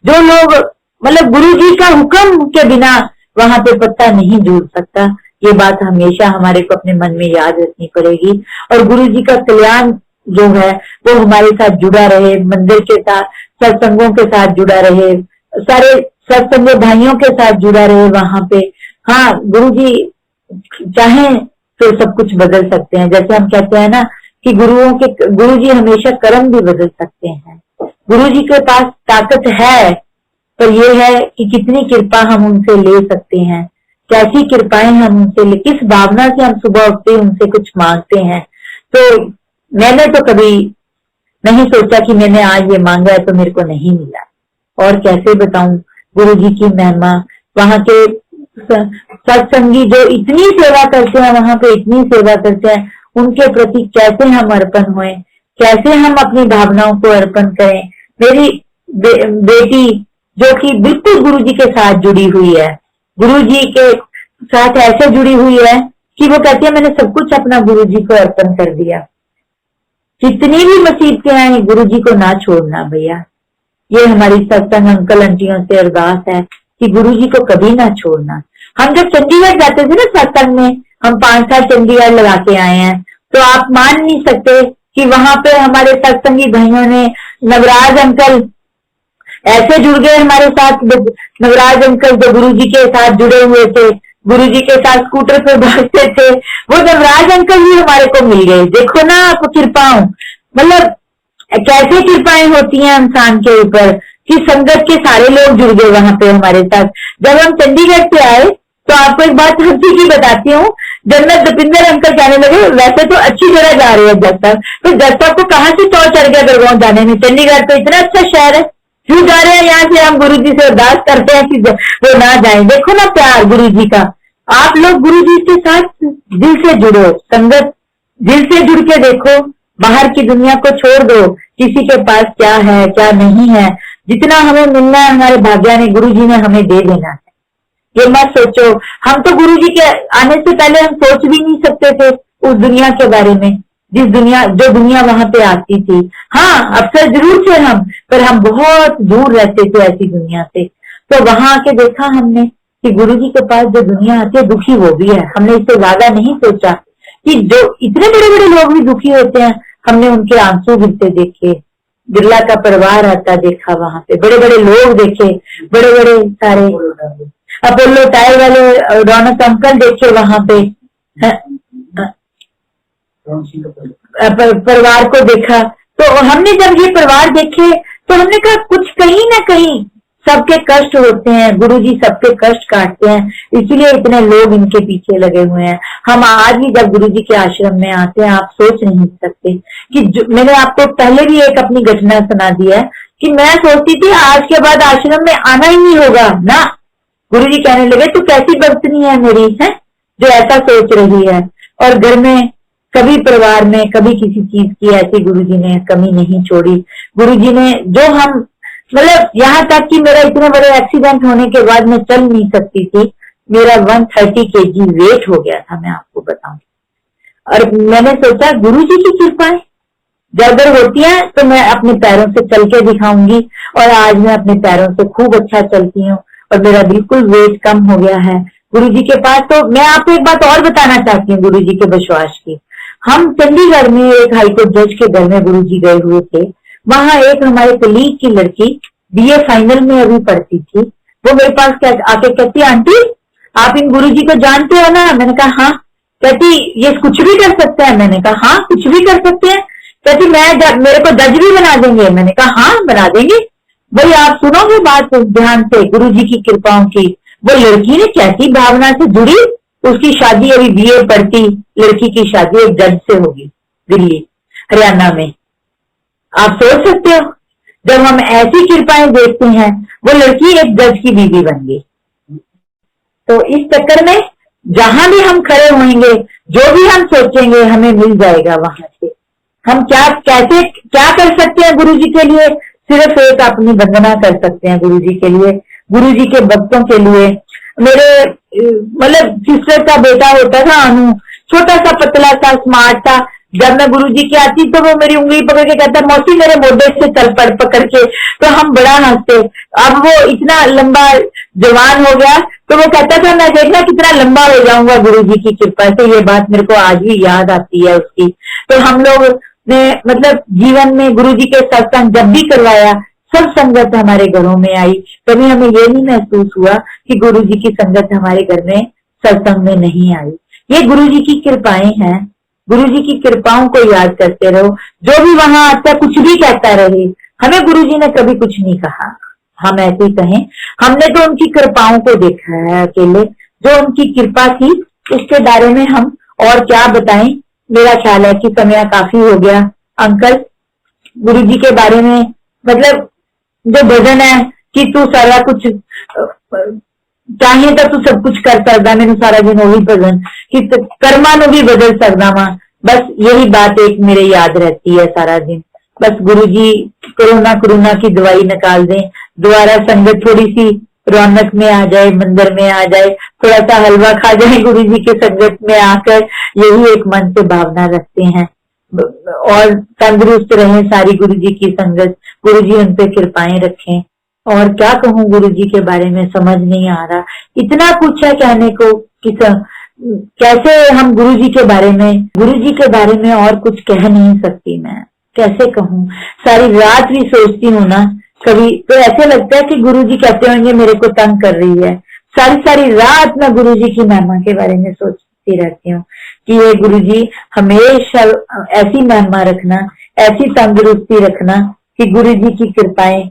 जो लोग मतलब गुरु जी का हुक्म के बिना वहां पे पत्ता नहीं जुड़ सकता। ये बात हमेशा हमारे को अपने मन में याद रखनी पड़ेगी। और गुरु जी का कल्याण जो है वो हमारे साथ जुड़ा रहे, मंदिर के साथ, सत्संगों के साथ जुड़ा रहे, सारे सत्संग भाइयों के साथ जुड़ा रहे वहां पे। हाँ, गुरु जी चाहे तो सब कुछ बदल सकते हैं। जैसे हम कहते हैं ना कि गुरु जी हमेशा कर्म भी बदल सकते हैं। गुरु जी के पास ताकत है, पर यह है कि कितनी कृपा हम उनसे ले सकते हैं, कैसी कृपाएं हम उनसे ले, किस भावना से हम सुबह उठते उनसे कुछ मांगते हैं। तो मैंने तो कभी नहीं सोचा कि मैंने आज ये मांगा है तो मेरे को नहीं मिला। और कैसे बताऊं गुरु जी की महिमा। वहां के सत्संगी जो इतनी सेवा करते हैं, वहां पे इतनी सेवा करते हैं, उनके प्रति कैसे हम अर्पण हुए, कैसे हम अपनी भावनाओं को अर्पण करें। मेरी बेटी जो कि बिल्कुल गुरु जी के साथ जुड़ी हुई है, गुरु जी के साथ ऐसे जुड़ी हुई है कि वो कहती है मैंने सब कुछ अपना गुरु जी को अर्पण कर दिया। जितनी भी मुसीबतें आए गुरु जी को ना छोड़ना भैया। ये हमारी सत्संग अंकल आंटियों से अरदास है कि गुरु जी को कभी ना छोड़ना। हम जब चंडीगढ़ जाते थे ना सत्संग में, हम 5 साल चंडीगढ़ लगा के आए हैं, तो आप मान नहीं सकते कि वहां पे हमारे सत्संगी भाइयों ने, नवराज अंकल ऐसे जुड़ गए हमारे साथ। नवराज अंकल जो गुरु जी के साथ जुड़े हुए थे, गुरु जी के साथ स्कूटर पे भागते थे, वो नवराज अंकल भी हमारे को मिल गए। देखो ना आप कृपाओं, मतलब कैसे कृपाएं होती हैं इंसान के ऊपर कि संगत के सारे लोग जुड़ गए वहां पे हमारे साथ। जब हम चंडीगढ़ से आए तो आपको एक बात हंसी की बताती हूँ। जन्नत दीपिंदर अंकल कहने लगे वैसे तो अच्छी जगह जा रहे हैं जब तो जब को कहाँ से चौड़ चढ़ गया गुड़गांव जाने में, चंडीगढ़ तो इतना अच्छा शहर है, क्यों जा रहे हैं यहाँ से। हम गुरु जी से अरदास करते हैं कि वो ना जाए। देखो ना प्यार गुरु जी का। आप लोग गुरु जी के साथ दिल से जुड़ो, संगत दिल से जुड़ के देखो, बाहर की दुनिया को छोड़ दो, किसी के पास क्या है क्या नहीं है। जितना हमें मिलना है हमारे भाग्य ने, गुरु जी ने हमें दे देना है। ये मत सोचो, हम तो गुरु जी के आने से पहले हम सोच भी नहीं सकते थे उस दुनिया के बारे में, जो दुनिया वहां पे आती थी। हाँ, अफसर जरूर थे हम, पर हम बहुत दूर रहते थे ऐसी दुनिया से। तो वहां आके देखा हमने कि गुरु जी के पास जो दुनिया आती है, दुखी वो भी है। हमने इससे ज्यादा नहीं सोचा कि जो इतने बड़े बड़े लोग भी दुखी होते हैं। हमने उनके आंसू गिरते देखे, बिरला का परिवार आता देखा वहां पे, बड़े बड़े लोग देखे, बड़े बड़े सारे अपोलो टायर वाले रौनक अंकल देखे वहां पे, परिवार को देखा। तो हमने जब ये परिवार देखे तो हमने कहा कुछ कहीं ना कहीं सबके कष्ट होते हैं, गुरुजी सबके कष्ट काटते हैं, इसीलिए इतने लोग इनके पीछे लगे हुए हैं। हम आज भी जब गुरुजी के आश्रम में आते हैं, आप सोच नहीं सकते कि मैंने आपको पहले भी एक अपनी घटना सुना दी है कि मैं सोचती थी आज के बाद आश्रम में आना ही नहीं होगा ना। गुरुजी कहने लगे तू कैसी बर्तनी है मेरी, है जो ऐसा सोच रही है। और घर में कभी परिवार में कभी किसी चीज की ऐसी गुरुजी ने कमी नहीं छोड़ी। गुरुजी ने जो हम मतलब यहाँ तक कि मेरा इतने बड़े एक्सीडेंट होने के बाद मैं चल नहीं सकती थी, मेरा 130 kg वेट हो गया था, मैं आपको बताऊं। और मैंने सोचा गुरुजी की कृपाएं जब अगर होती है तो मैं अपने पैरों से चल के दिखाऊंगी। और आज मैं अपने पैरों से खूब अच्छा चलती हूँ और मेरा बिल्कुल वेट कम हो गया है गुरुजी के पास। तो मैं आपको एक बात और बताना चाहती हूँ गुरुजी के विश्वास की। हम चंडीगढ़ में एक हाईकोर्ट जज के घर में गुरुजी गए हुए थे। वहां एक हमारे कलीग की लड़की BA फाइनल में अभी पढ़ती थी। वो मेरे पास आके कहती आंटी आप इन गुरुजी को जानते हो ना। मैंने कहा हाँ। कहती ये कुछ भी कर सकता है? मैंने कहा हाँ कुछ भी कर सकते हैं। कहती मेरे को जज भी बना देंगे? मैंने कहा हाँ बना देंगे। भाई आप सुनोगे बात ध्यान से गुरु जी की कृपाओं की। वो लड़की ने कैसी भावना से जुड़ी, उसकी शादी अभी बीए पढ़ती लड़की की शादी एक जज से होगी दिल्ली हरियाणा में। आप सोच सकते हो, जब हम ऐसी कृपाएं देखते हैं, वो लड़की एक जज की बीवी बन गई। तो इस चक्कर में जहां भी हम खड़े होंगे, जो भी हम सोचेंगे हमें मिल जाएगा वहां से। हम क्या कैसे क्या कर सकते हैं गुरु जी के लिए? सिर्फ एक अपनी वंदना कर सकते हैं गुरु जी के लिए, गुरु जी के भक्तों के लिए। मेरे मतलब सिस्टर का बेटा होता था अनु, छोटा सा पतला सा स्मार्ट था। जब मैं गुरु जी की आती तो वो मेरी उंगली पकड़ के कहता मौसी मेरे मोढे से चल पड़ पकड़ के, तो हम बड़ा हंसते। अब वो इतना लंबा जवान हो गया तो वो कहता था मैं देखना कितना लंबा हो जाऊंगा गुरु जी की कृपा से। ये बात मेरे को आज भी याद आती है उसकी। तो हम लोग ने मतलब जीवन में गुरु जी के सत्संग जब भी करवाया, सब संगत हमारे घरों में आई। कभी हमें ये नहीं महसूस हुआ कि गुरु जी की संगत हमारे घर में सत्संग में नहीं आई। ये गुरु जी की कृपाएं हैं। गुरु जी की कृपाओं को याद करते रहो। जो भी वहां आता कुछ भी कहता रहे, हमें गुरु जी ने कभी कुछ नहीं कहा। हम ऐसे ही कहें, हमने तो उनकी कृपाओं को देखा है अकेले। जो उनकी कृपा थी उसके बारे में हम और क्या बताएं। मेरा ख्याल है कि समय काफी हो गया। अंकल गुरु जी के बारे में मतलब जो भजन है कि तू सारा कुछ चाहिए तो तू सब कुछ कर सकता, मैंने सारा दिन वही भजन कि कर्मा नु भी बदल सकता वा। बस यही बात एक मेरे याद रहती है सारा दिन। बस गुरु जी कोरोना की दवाई निकाल दें, दोबारा संगत थोड़ी सी रौनक में आ जाए, मंदिर में आ जाए, थोड़ा सा हलवा खा जाए गुरु जी के संगत में आकर। यही एक मन से भावना रखते हैं और तंदुरुस्त रहे सारी गुरु जी की संगत। गुरु जी उन पे कृपाएं रखें। और क्या कहूँ गुरु जी के बारे में समझ नहीं आ रहा, इतना कुछ है कहने को कि कैसे हम गुरु जी के बारे में और कुछ कह नहीं सकती। मैं कैसे कहूँ, सारी रात भी सोचती हूँ ना, कभी तो ऐसे लगता है कि गुरु जी कहते होंगे मेरे को तंग कर रही है। सारी रात मैं गुरु जी की महिमा के बारे में सोचती रहती हूँ कि ये गुरु जी हमेशा ऐसी महिमा रखना, ऐसी तंदुरुस्ती रखना कि गुरु जी की कृपाएं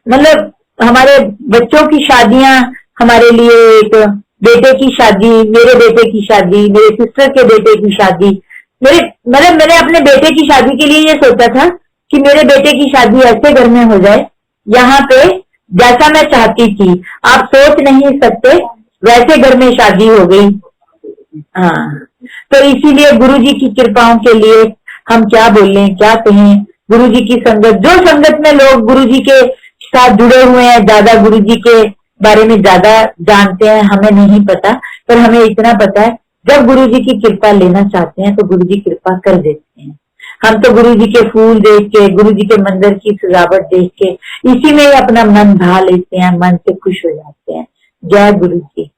मतलब हमारे बच्चों की शादियां, हमारे लिए एक बेटे की शादी, मेरे बेटे की शादी, मेरे सिस्टर के बेटे की शादी, मैंने अपने बेटे की शादी के लिए ये सोचा था कि मेरे बेटे की शादी ऐसे घर में हो जाए यहाँ पे जैसा मैं चाहती थी। आप सोच नहीं सकते वैसे घर में शादी हो गई। हाँ, तो इसीलिए गुरु जी की कृपाओं के लिए हम क्या बोलें, क्या कहें। गुरु जी की संगत, जो संगत में लोग गुरु जी के साथ जुड़े हुए हैं, ज्यादा गुरु जी के बारे में ज्यादा जानते हैं, हमें नहीं पता। पर हमें इतना पता है जब गुरु जी की कृपा लेना चाहते हैं तो गुरु जी कृपा कर देते हैं। हम तो गुरु जी के फूल देख के, गुरु जी के मंदिर की सजावट देख के इसी में ही अपना मन भा लेते हैं, मन से खुश हो जाते हैं। जय गुरु जी।